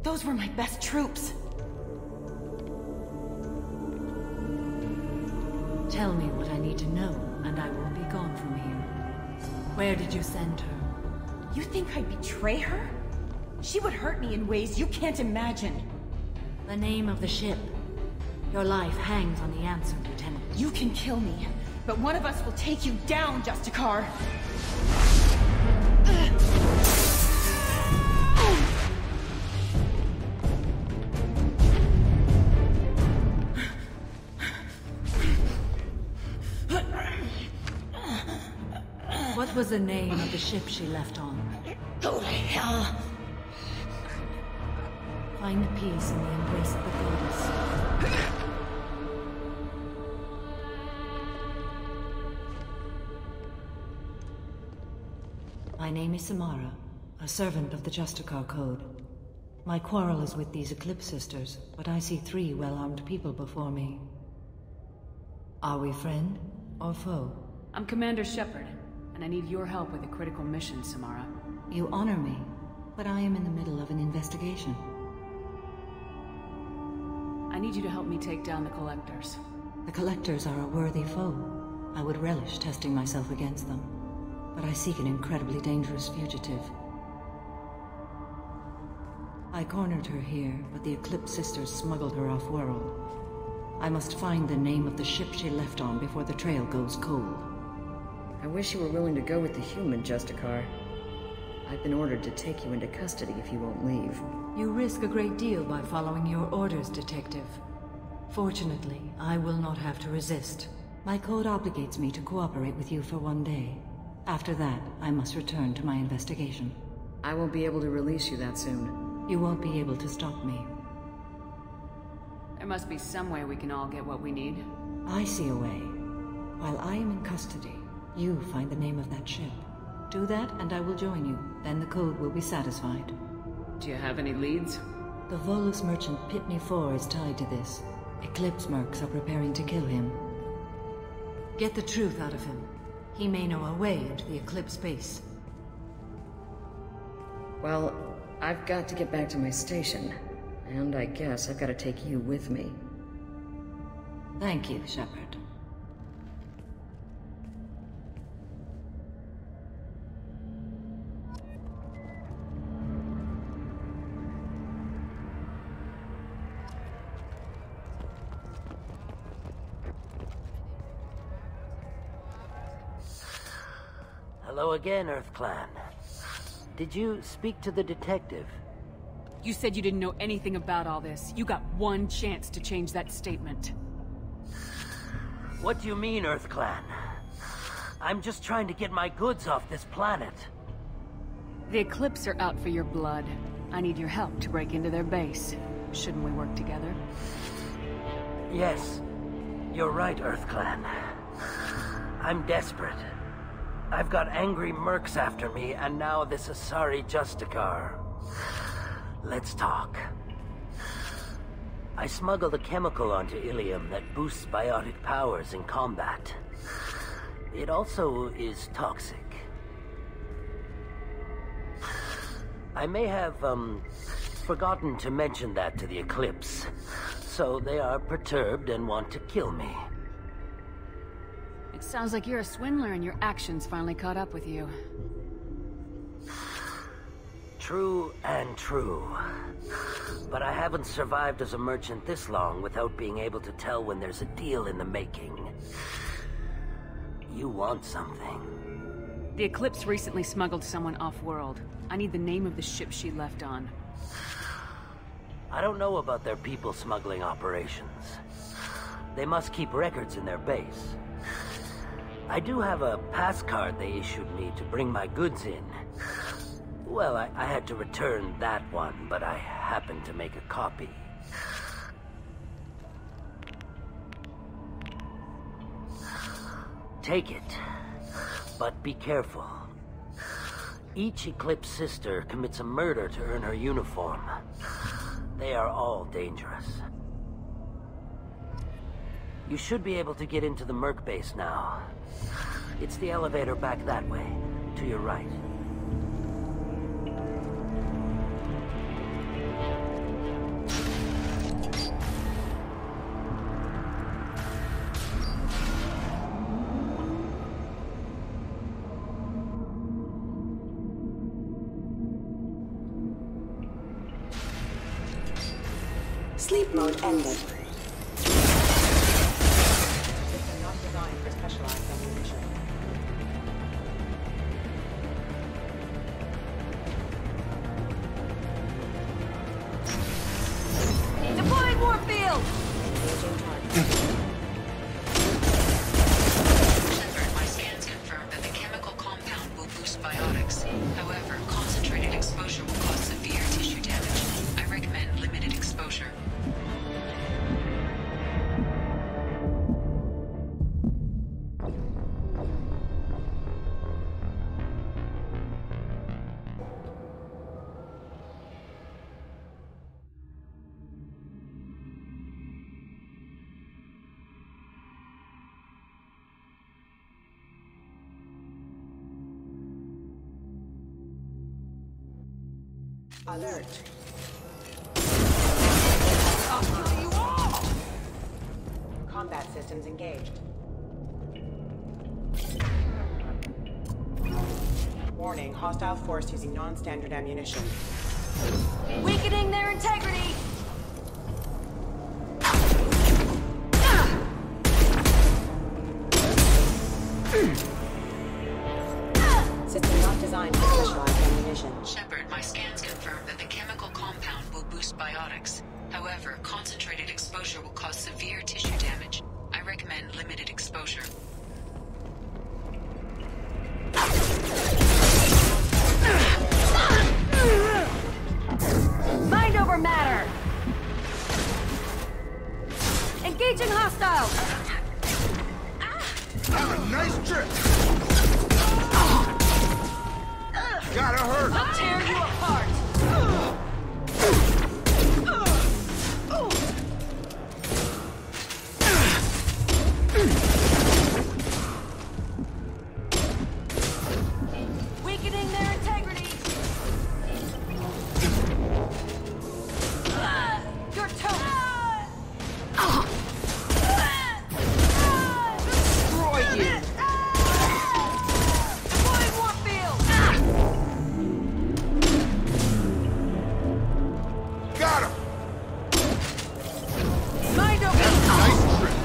Those were my best troops. Tell me what I need to know, and I will be gone from here. Where did you send her? You think I'd betray her? She would hurt me in ways you can't imagine. The name of the ship. Your life hangs on the answer, Lieutenant. You can kill me, but one of us will take you down, Justicar. What was the name of the ship she left on? Holy hell! Find peace in the embrace of the goddess. My name is Samara, a servant of the Justicar Code. My quarrel is with these Eclipse Sisters, but I see 3 well-armed people before me. Are we friend or foe? I'm Commander Shepard, and I need your help with a critical mission, Samara. You honor me, but I am in the middle of an investigation. I need you to help me take down the Collectors. The Collectors are a worthy foe. I would relish testing myself against them, but I seek an incredibly dangerous fugitive. I cornered her here, but the Eclipse Sisters smuggled her off-world. I must find the name of the ship she left on before the trail goes cold. I wish you were willing to go with the human, Justicar. I've been ordered to take you into custody if you won't leave. You risk a great deal by following your orders, Detective. Fortunately, I will not have to resist. My code obligates me to cooperate with you for 1 day. After that, I must return to my investigation. I won't be able to release you that soon. You won't be able to stop me. There must be some way we can all get what we need. I see a way. While I am in custody, you find the name of that ship. Do that, and I will join you. Then the code will be satisfied. Do you have any leads? The Volus merchant Pitney 4 is tied to this. Eclipse mercs are preparing to kill him. Get the truth out of him. He may know a way into the Eclipse base. Well, I've got to get back to my station. And I guess I've got to take you with me. Thank you, Shepard. Hello again, Earth Clan. Did you speak to the detective? You said you didn't know anything about all this. You got 1 chance to change that statement. What do you mean, Earth Clan? I'm just trying to get my goods off this planet. The Eclipse are out for your blood. I need your help to break into their base. Shouldn't we work together? Yes, you're right, Earth Clan. I'm desperate. I've got angry mercs after me, and now this Asari Justicar. Let's talk. I smuggled a chemical onto Ilium that boosts biotic powers in combat. It also is toxic. I may have, forgotten to mention that to the Eclipse, so they are perturbed and want to kill me. It sounds like you're a swindler and your actions finally caught up with you. True and true. But I haven't survived as a merchant this long without being able to tell when there's a deal in the making. You want something. The Eclipse recently smuggled someone off-world. I need the name of the ship she left on. I don't know about their people smuggling operations. They must keep records in their base. I do have a pass card they issued me to bring my goods in. Well, I had to return that one, but I happened to make a copy. Take it, but be careful. Each Eclipse sister commits a murder to earn her uniform. They are all dangerous. You should be able to get into the Merc base now. It's the elevator back that way, to your right. Sleep mode ended. Not designed for specialized ammunition. Deploying warfield! Shepard, my scans confirm that the chemical compound will boost biotics. However, concentrated exposure will cause severe tissue damage. I recommend limited exposure. Alert. I'll kill you all! Combat systems engaged. Warning, hostile force using non-standard ammunition. Weakening their integrity! System not designed for specialized ammunition. Shepard, my scans confirm that the chemical compound will boost biotics. However, concentrated exposure will cause severe tissue damage. I recommend limited exposure. Mind over matter! Engaging hostiles! Have a nice trip! Gotta hurt! I'll tear you apart! Weakening their integrity! You're toast! Destroy you! Deploying warfield! Got him! Mind over! Nice trip!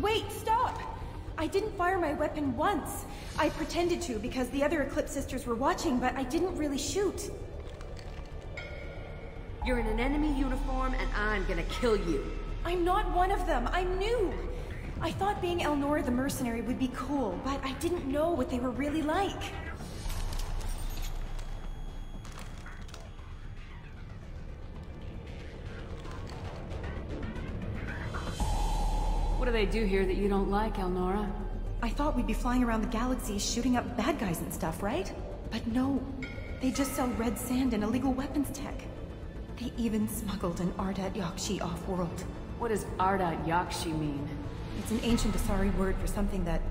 Wait, stop! I didn't fire my weapon once. I pretended to because the other Eclipse sisters were watching, but I didn't really shoot. You're in an enemy uniform, and I'm gonna kill you. I'm not one of them. I'm new. I thought being Elnora the mercenary would be cool, but I didn't know what they were really like. What do they do here that you don't like, Elnora? I thought we'd be flying around the galaxy shooting up bad guys and stuff, right? But no. They just sell red sand and illegal weapons tech. They even smuggled an Ardat Yakshi off-world. What does Ardat Yakshi mean? It's an ancient Asari word for something that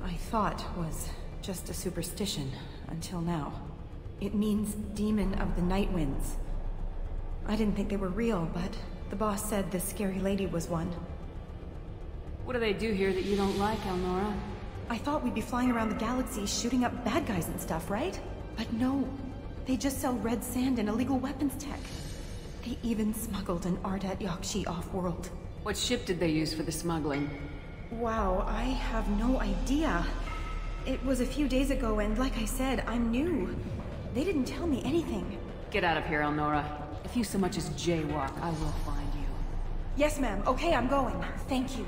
I thought was just a superstition until now. It means Demon of the Night Winds. I didn't think they were real, but the boss said this scary lady was one. What do they do here that you don't like, Elnora? I thought we'd be flying around the galaxy shooting up bad guys and stuff, right? But no. They just sell red sand and illegal weapons tech. They even smuggled an Ardat Yakshi off-world. What ship did they use for the smuggling? Wow, I have no idea. It was a few days ago, and like I said, I'm new. They didn't tell me anything. Get out of here, Elnora. If you so much as jaywalk, I will find you. Yes, ma'am. Okay, I'm going. Thank you.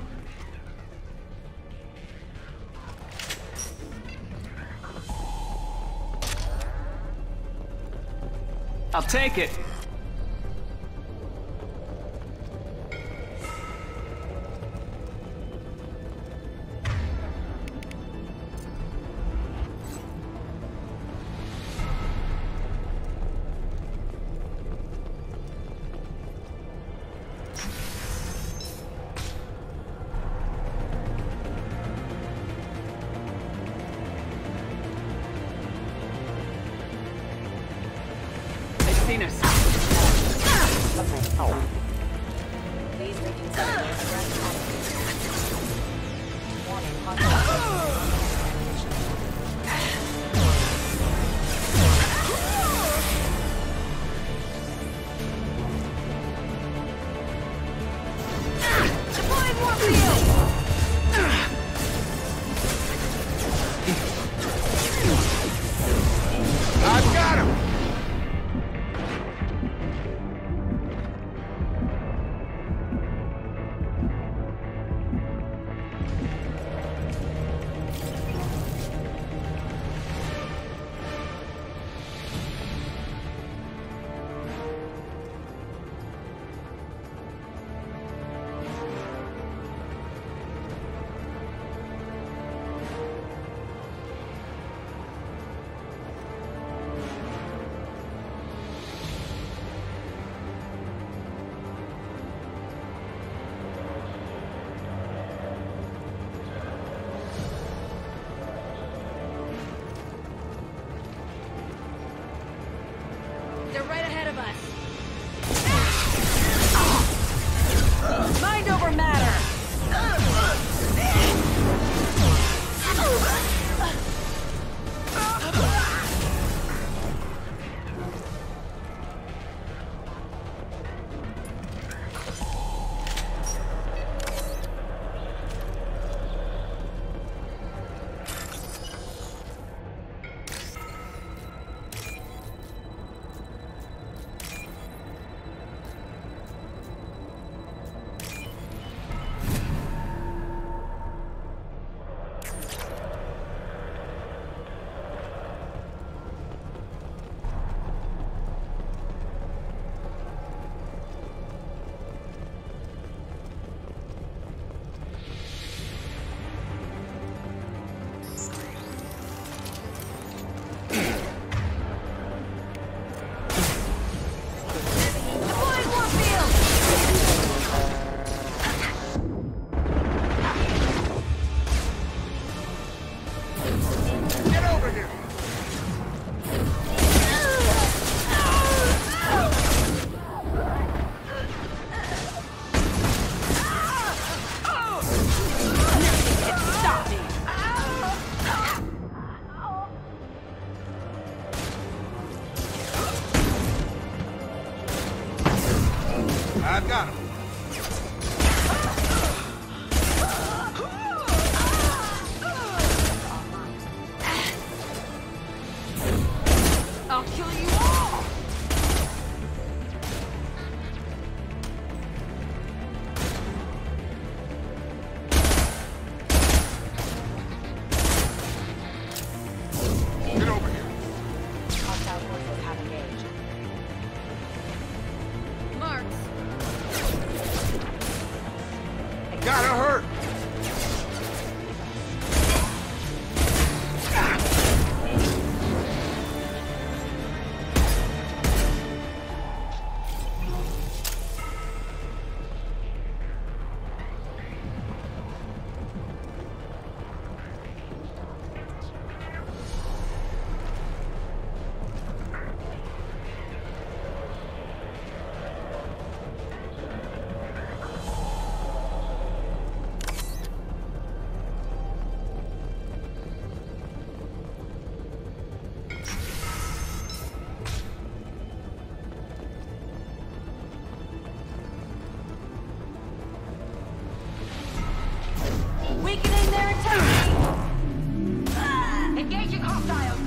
I'll take it. Seen us. Please reconsider your direct Deploying warp field! I've got him! They're right ahead of us. Mind over matter. I've got him. I'll kill you all! Get over here. Hostile forces have engaged. Marks. Gotta hurt.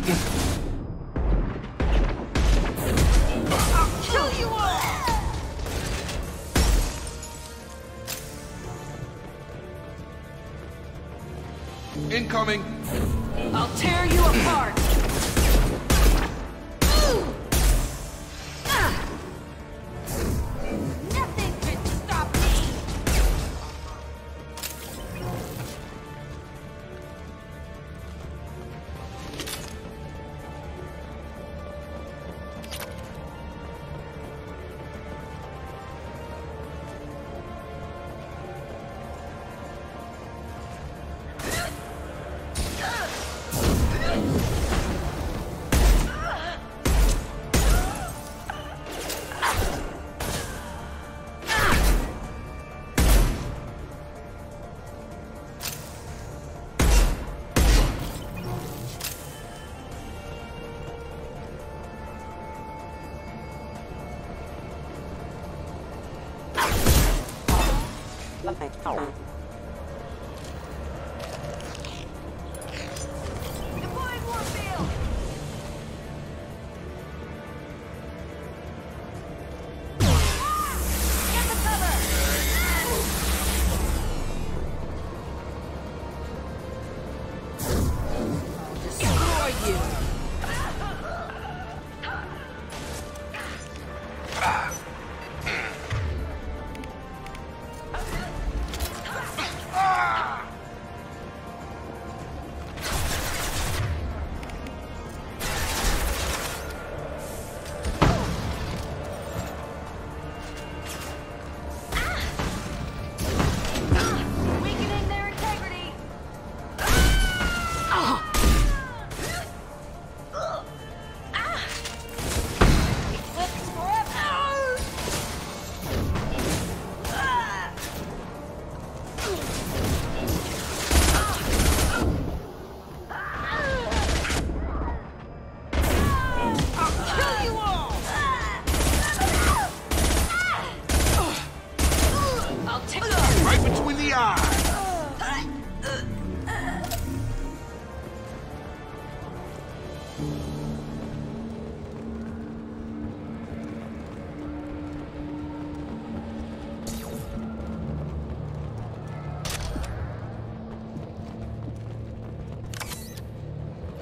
beacon. I'll kill you all! Incoming! I'll tear you apart! Nothing can stop me! Deploying warfield! Get the cover! Destroy you! Weakening their integrity! Eclipse forever! I'll kill you all! I'll take Right between the eyes!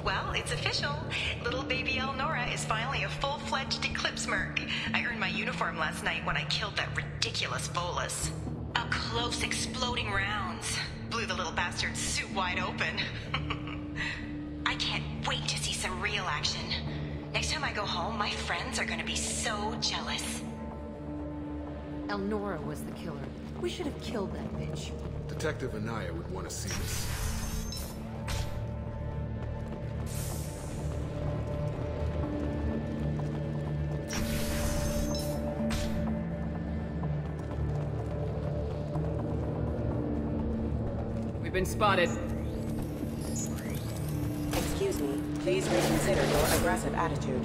Well, it's official. Little baby Elnora is finally a full-fledged Eclipse Merc. I earned my uniform last night when I killed that ridiculous bolus. Up close, exploding rounds. Blew the little bastard's suit wide open. I can't wait to see some real action. Next time I go home, my friends are gonna be so jealous. Elnora was the killer. We should have killed that bitch. Detective Anaya would want to see this. We've been spotted. Excuse me. Please reconsider your aggressive attitude.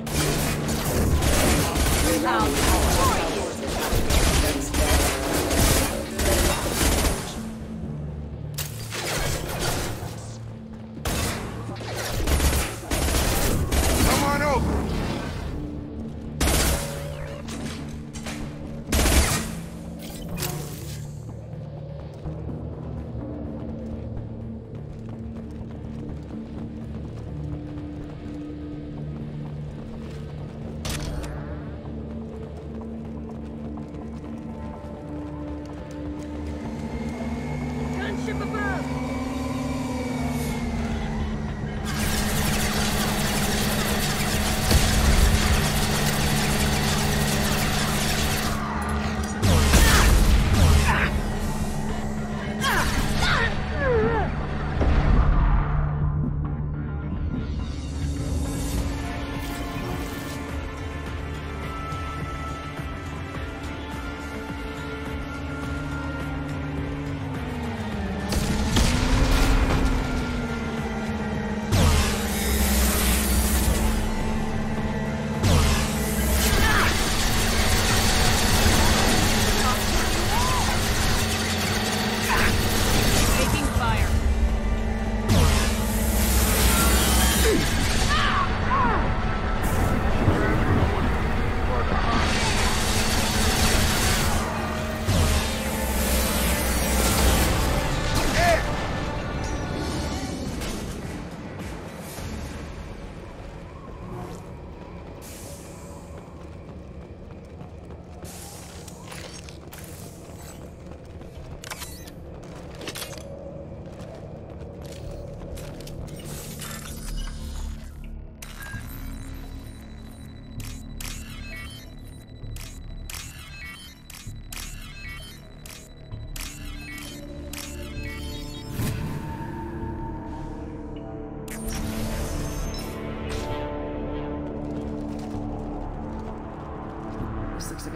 Come on over! gunship above!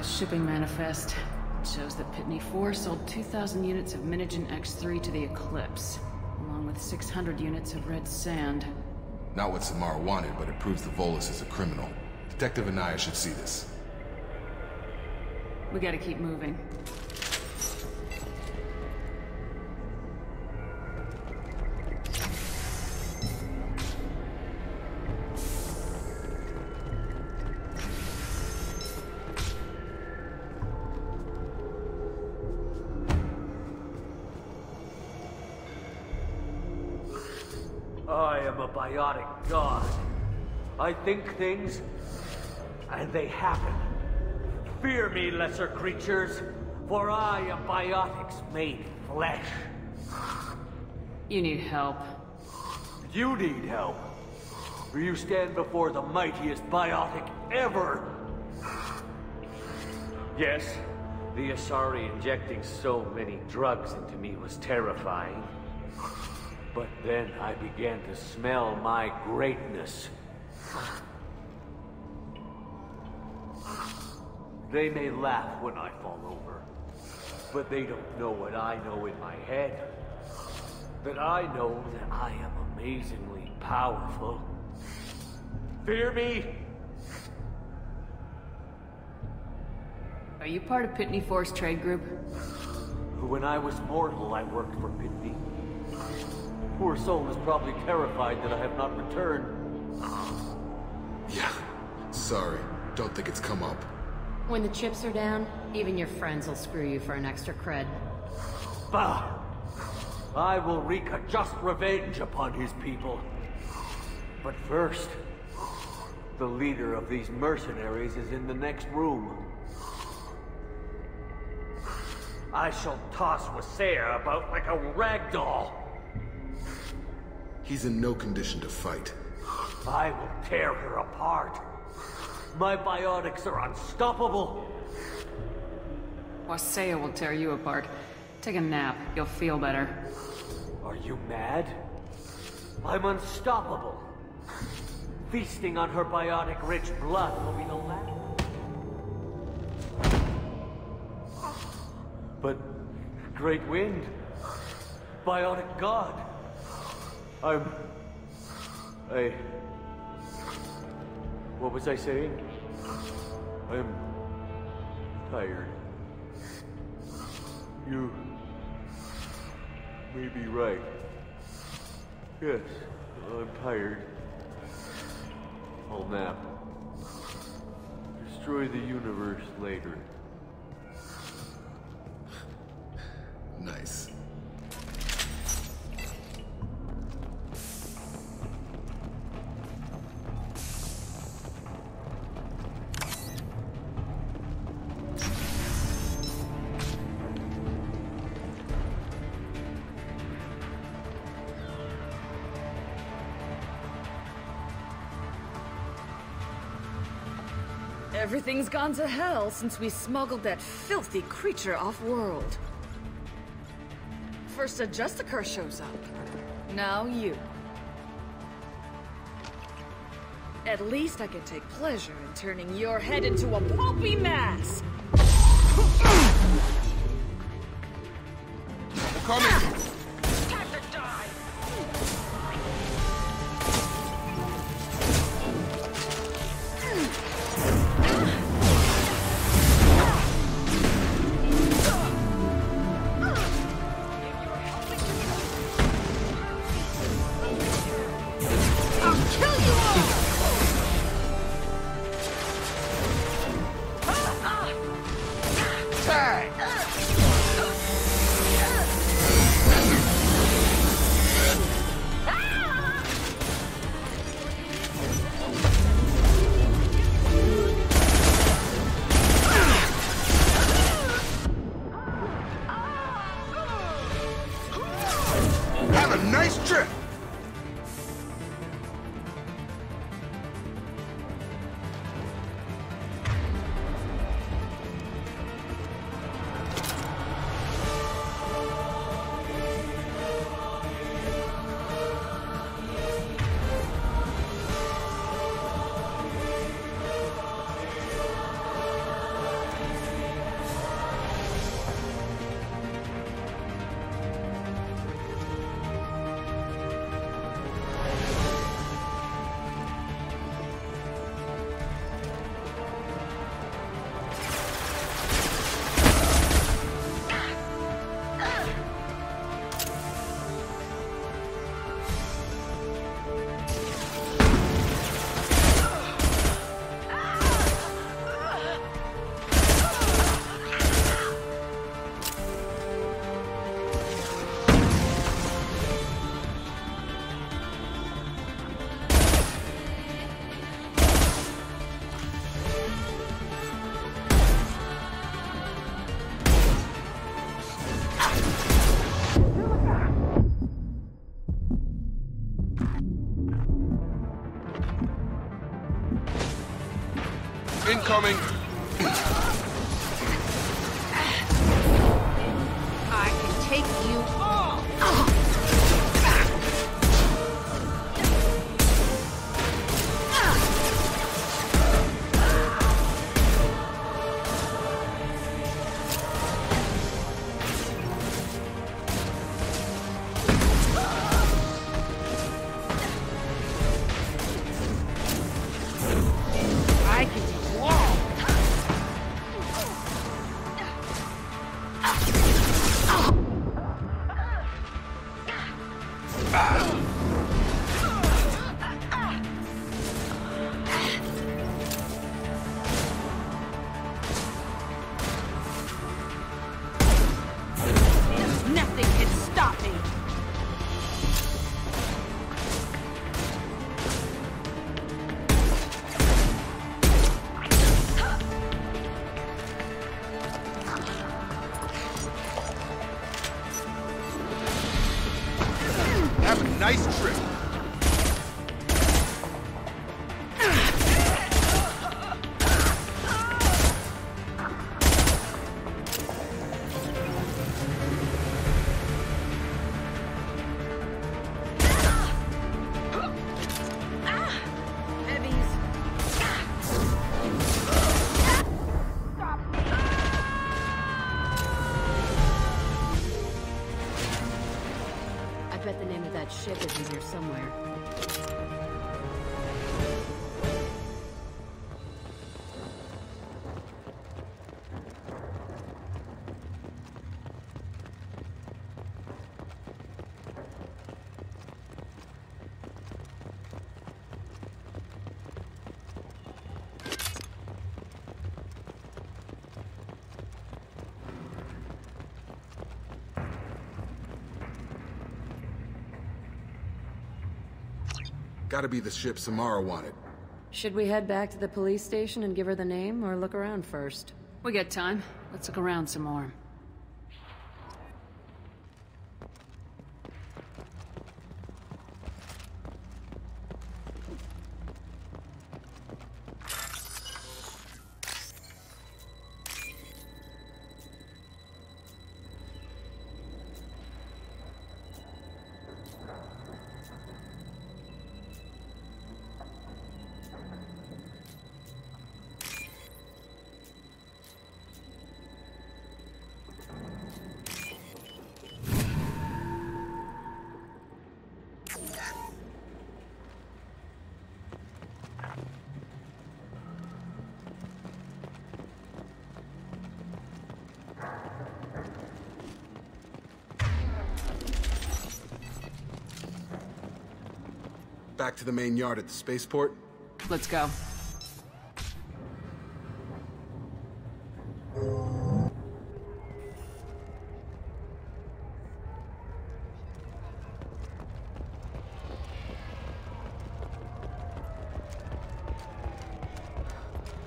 shipping manifest. It shows that Pitney 4 sold 2,000 units of Minigen X3 to the Eclipse, along with 600 units of red sand. Not what Samara wanted, but it proves the Volus is a criminal. Detective Anaya should see this. We gotta keep moving. I am a biotic god. I think things, and they happen. Fear me, lesser creatures, for I am biotics made flesh. You need help. You need help, for you stand before the mightiest biotic ever. Yes, the Asari injecting so many drugs into me was terrifying. But then I began to smell my greatness. They may laugh when I fall over, but they don't know what I know in my head. That I know that I am amazingly powerful. Fear me? Are you part of Pitney 4's trade group? When I was mortal, I worked for Pitney. Poor soul is probably terrified that I have not returned. Yeah, sorry. Don't think it's come up. When the chips are down, even your friends will screw you for an extra cred. Bah! I will wreak a just revenge upon his people. But first, the leader of these mercenaries is in the next room. I shall toss Wasea about like a rag doll. He's in no condition to fight. I will tear her apart. My biotics are unstoppable. Wasea will tear you apart. Take a nap. You'll feel better. Are you mad? I'm unstoppable. Feasting on her biotic-rich blood will be the last. But Great Wind, biotic god. What was I saying? I'm tired. You may be right. Yes, I'm tired. I'll nap. Destroy the universe later. Nice. Everything's gone to hell since we smuggled that filthy creature off-world. First a Justicar shows up. Now you. At least I can take pleasure in turning your head into a pulpy mass! I'm coming! Time to die! Incoming! I can take you all! I can take you all! Nothing can stop me! Have a nice trip. I bet the name of that ship is in here somewhere. Gotta be the ship Samara wanted. Should we head back to the police station and give her the name, or look around first? We got time. Let's look around some more. Back to the main yard at the spaceport? Let's go.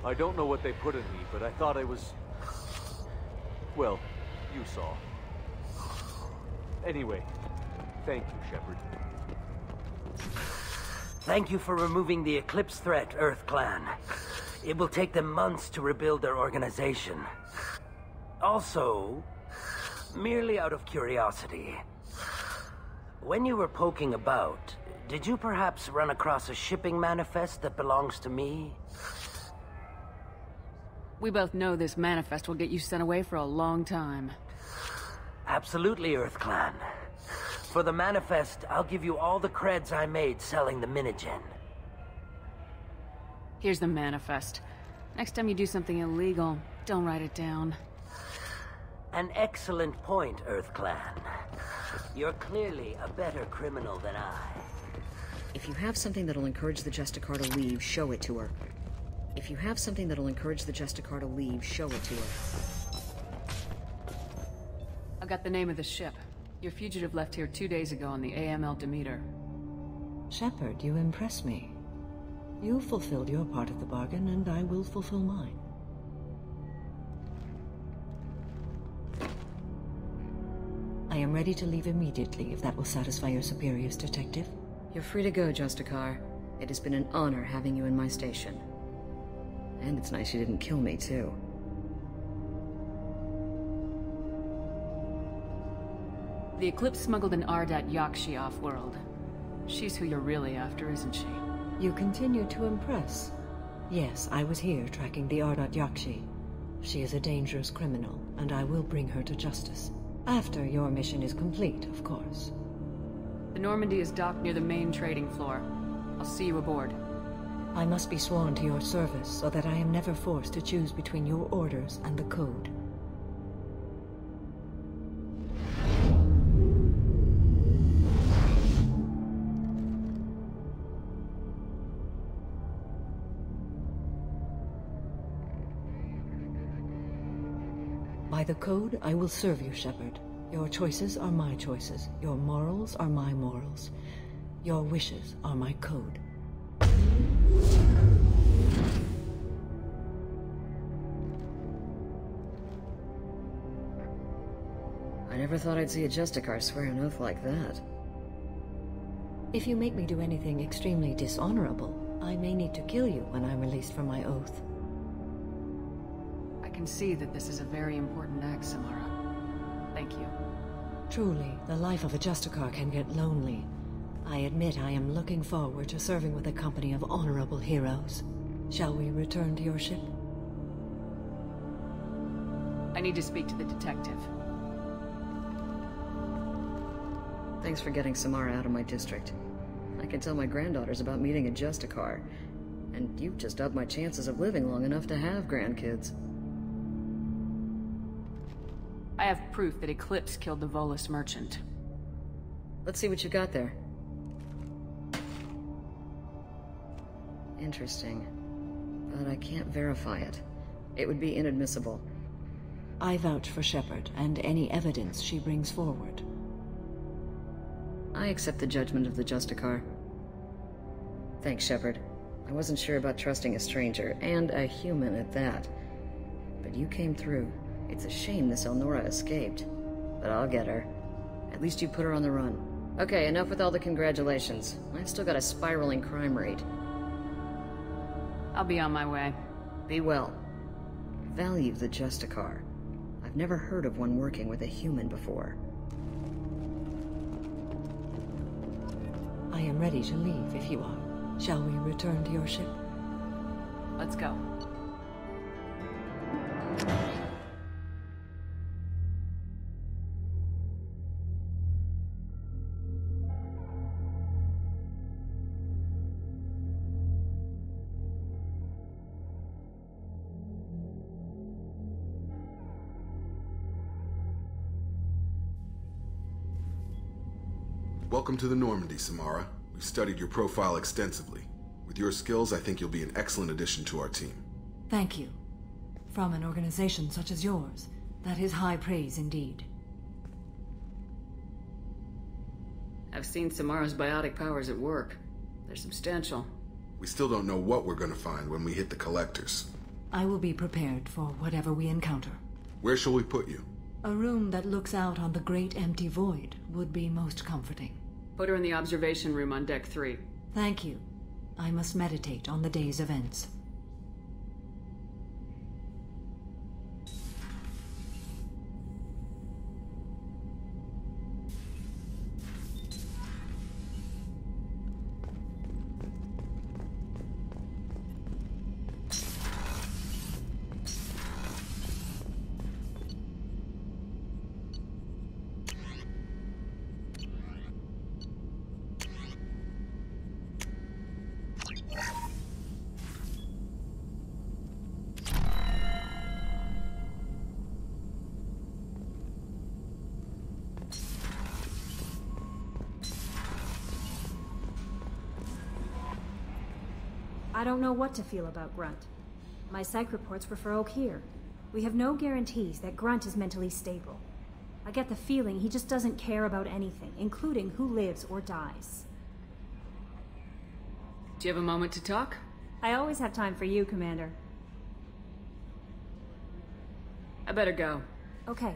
I don't know what they put in me, but I thought I was... Well, you saw. Anyway, thank you, Shepard. Thank you for removing the Eclipse threat, Earth Clan. It will take them months to rebuild their organization. Also, merely out of curiosity, when you were poking about, did you perhaps run across a shipping manifest that belongs to me? We both know this manifest will get you sent away for a long time. Absolutely, Earth Clan. For the manifest, I'll give you all the creds I made selling the Minigen. Here's the manifest. Next time you do something illegal, don't write it down. An excellent point, Earth Clan. You're clearly a better criminal than I. If you have something that'll encourage the Justicar to leave, show it to her. If you have something that'll encourage the Justicar to leave, show it to her. I got the name of the ship. Your fugitive left here 2 days ago on the AML Demeter. Shepard, you impress me. You fulfilled your part of the bargain, and I will fulfill mine. I am ready to leave immediately, if that will satisfy your superiors, Detective. You're free to go, Justicar. It has been an honor having you in my station. And it's nice she didn't kill me, too. The Eclipse smuggled an Ardat Yakshi off-world. She's who you're really after, isn't she? You continue to impress. Yes, I was here tracking the Ardat Yakshi. She is a dangerous criminal, and I will bring her to justice. After your mission is complete, of course. The Normandy is docked near the main trading floor. I'll see you aboard. I must be sworn to your service so that I am never forced to choose between your orders and the Code. By the Code, I will serve you, Shepard. Your choices are my choices. Your morals are my morals. Your wishes are my code. I never thought I'd see a Justicar swear an oath like that. If you make me do anything extremely dishonorable, I may need to kill you when I'm released from my oath. I can see that this is a very important act, Samara. Thank you. Truly, the life of a Justicar can get lonely. I admit I am looking forward to serving with a company of honorable heroes. Shall we return to your ship? I need to speak to the detective. Thanks for getting Samara out of my district. I can tell my granddaughters about meeting a Justicar, and you've just upped my chances of living long enough to have grandkids. I have proof that Eclipse killed the Volus merchant. Let's see what you got there. Interesting. But I can't verify it. It would be inadmissible. I vouch for Shepard and any evidence she brings forward. I accept the judgment of the Justicar. Thanks, Shepard. I wasn't sure about trusting a stranger, and a human at that. But you came through. It's a shame this Elnora escaped. But I'll get her. At least you put her on the run. Okay, enough with all the congratulations. I've still got a spiraling crime rate. I'll be on my way. Be well. Value the Justicar. I've never heard of one working with a human before. I am ready to leave if you are. Shall we return to your ship? Let's go. Welcome to the Normandy, Samara. We've studied your profile extensively. With your skills, I think you'll be an excellent addition to our team. Thank you. From an organization such as yours, that is high praise indeed. I've seen Samara's biotic powers at work. They're substantial. We still don't know what we're going to find when we hit the collectors. I will be prepared for whatever we encounter. Where shall we put you? A room that looks out on the great empty void would be most comforting. Put her in the observation room on Deck 3. Thank you. I must meditate on the day's events. I don't know what to feel about Grunt. My psych reports refer Oak here. We have no guarantees that Grunt is mentally stable. I get the feeling he just doesn't care about anything, including who lives or dies. Do you have a moment to talk? I always have time for you, Commander. I better go. Okay.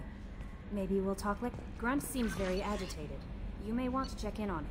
Maybe we'll talk like... Grunt seems very agitated. You may want to check in on him.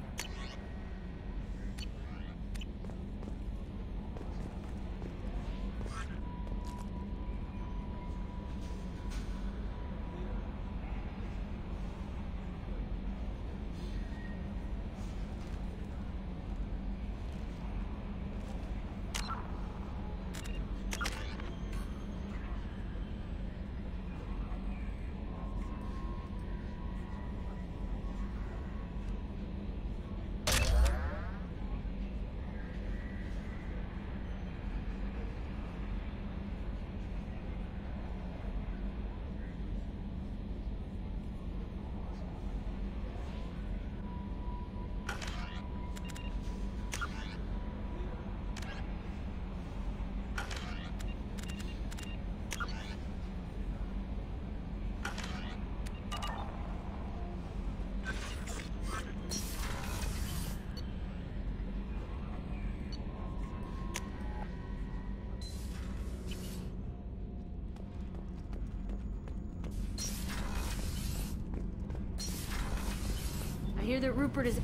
hear that Rupert is...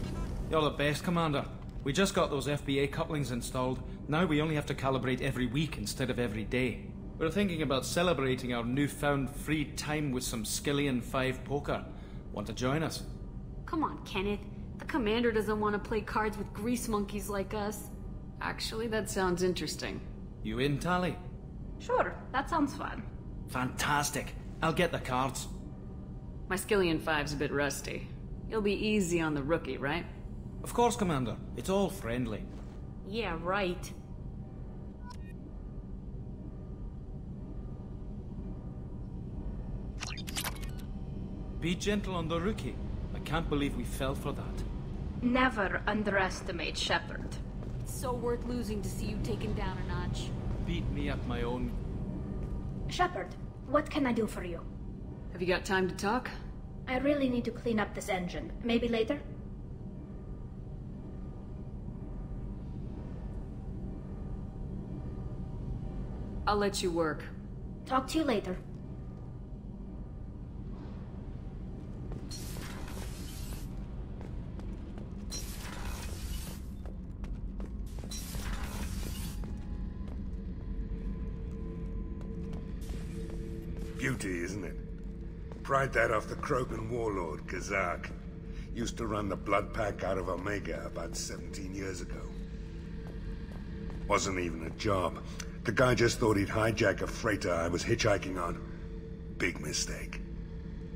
You're the best, Commander. We just got those FBA couplings installed. Now we only have to calibrate every week instead of every day. We're thinking about celebrating our newfound free time with some Skillian 5 poker. Want to join us? Come on, Kenneth. The Commander doesn't want to play cards with grease monkeys like us. Actually, that sounds interesting. You in, Tally? Sure, that sounds fun. Fantastic. I'll get the cards. My Skillian 5's a bit rusty. You'll be easy on the rookie, right? Of course, Commander. It's all friendly. Yeah, right. Be gentle on the rookie. I can't believe we fell for that. Never underestimate Shepard. It's so worth losing to see you taken down a notch. Beat me at my own. Shepard, what can I do for you? Have you got time to talk? I really need to clean up this engine. Maybe later? I'll let you work. Talk to you later. Beauty, isn't it? Pried that off the Krogan warlord, Kazak. Used to run the blood pack out of Omega about 17 years ago. Wasn't even a job. The guy just thought he'd hijack a freighter I was hitchhiking on. Big mistake.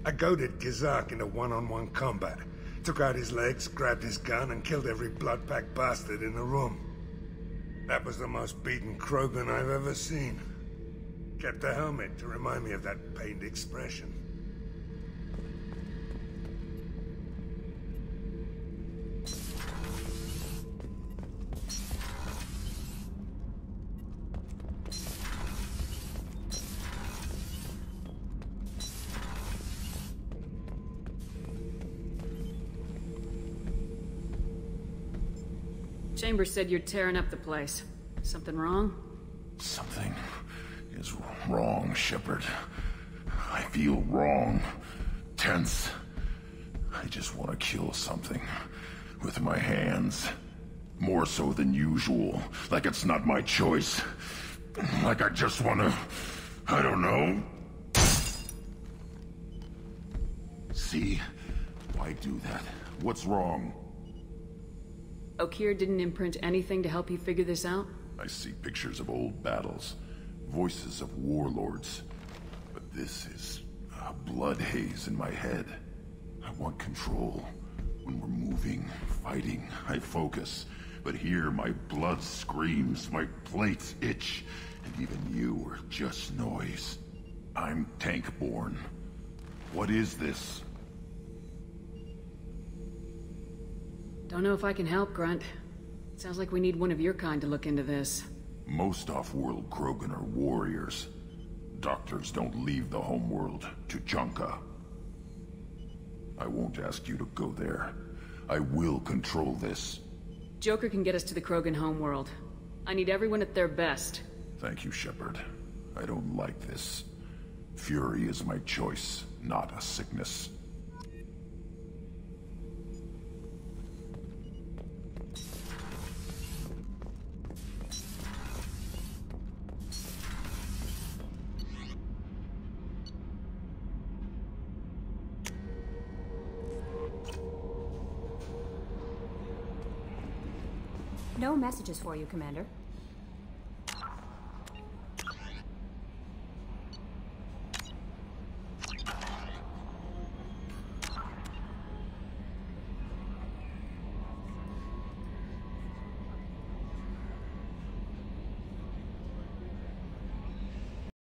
I goaded Kazak into one-on-one combat. Took out his legs, grabbed his gun, and killed every blood pack bastard in the room. That was the most beaten Krogan I've ever seen. Kept the helmet to remind me of that pained expression. Chambers said you're tearing up the place. Something wrong? Something is wrong, Shepard. I feel wrong. Tense. I just want to kill something. With my hands. More so than usual. Like it's not my choice. Like I just want to... I don't know. See? Why do that? What's wrong? Okeer didn't imprint anything to help you figure this out? I see pictures of old battles. Voices of warlords. But this is a blood haze in my head. I want control. When we're moving, fighting, I focus. But here my blood screams, my plates itch, and even you are just noise. I'm tank-born. What is this? Don't know if I can help, Grunt. Sounds like we need one of your kind to look into this. Most off-world Krogan are warriors. Doctors don't leave the homeworld to Junka. I won't ask you to go there. I will control this. Joker can get us to the Krogan homeworld. I need everyone at their best. Thank you, Shepard. I don't like this. Fury is my choice, not a sickness. No messages for you, Commander.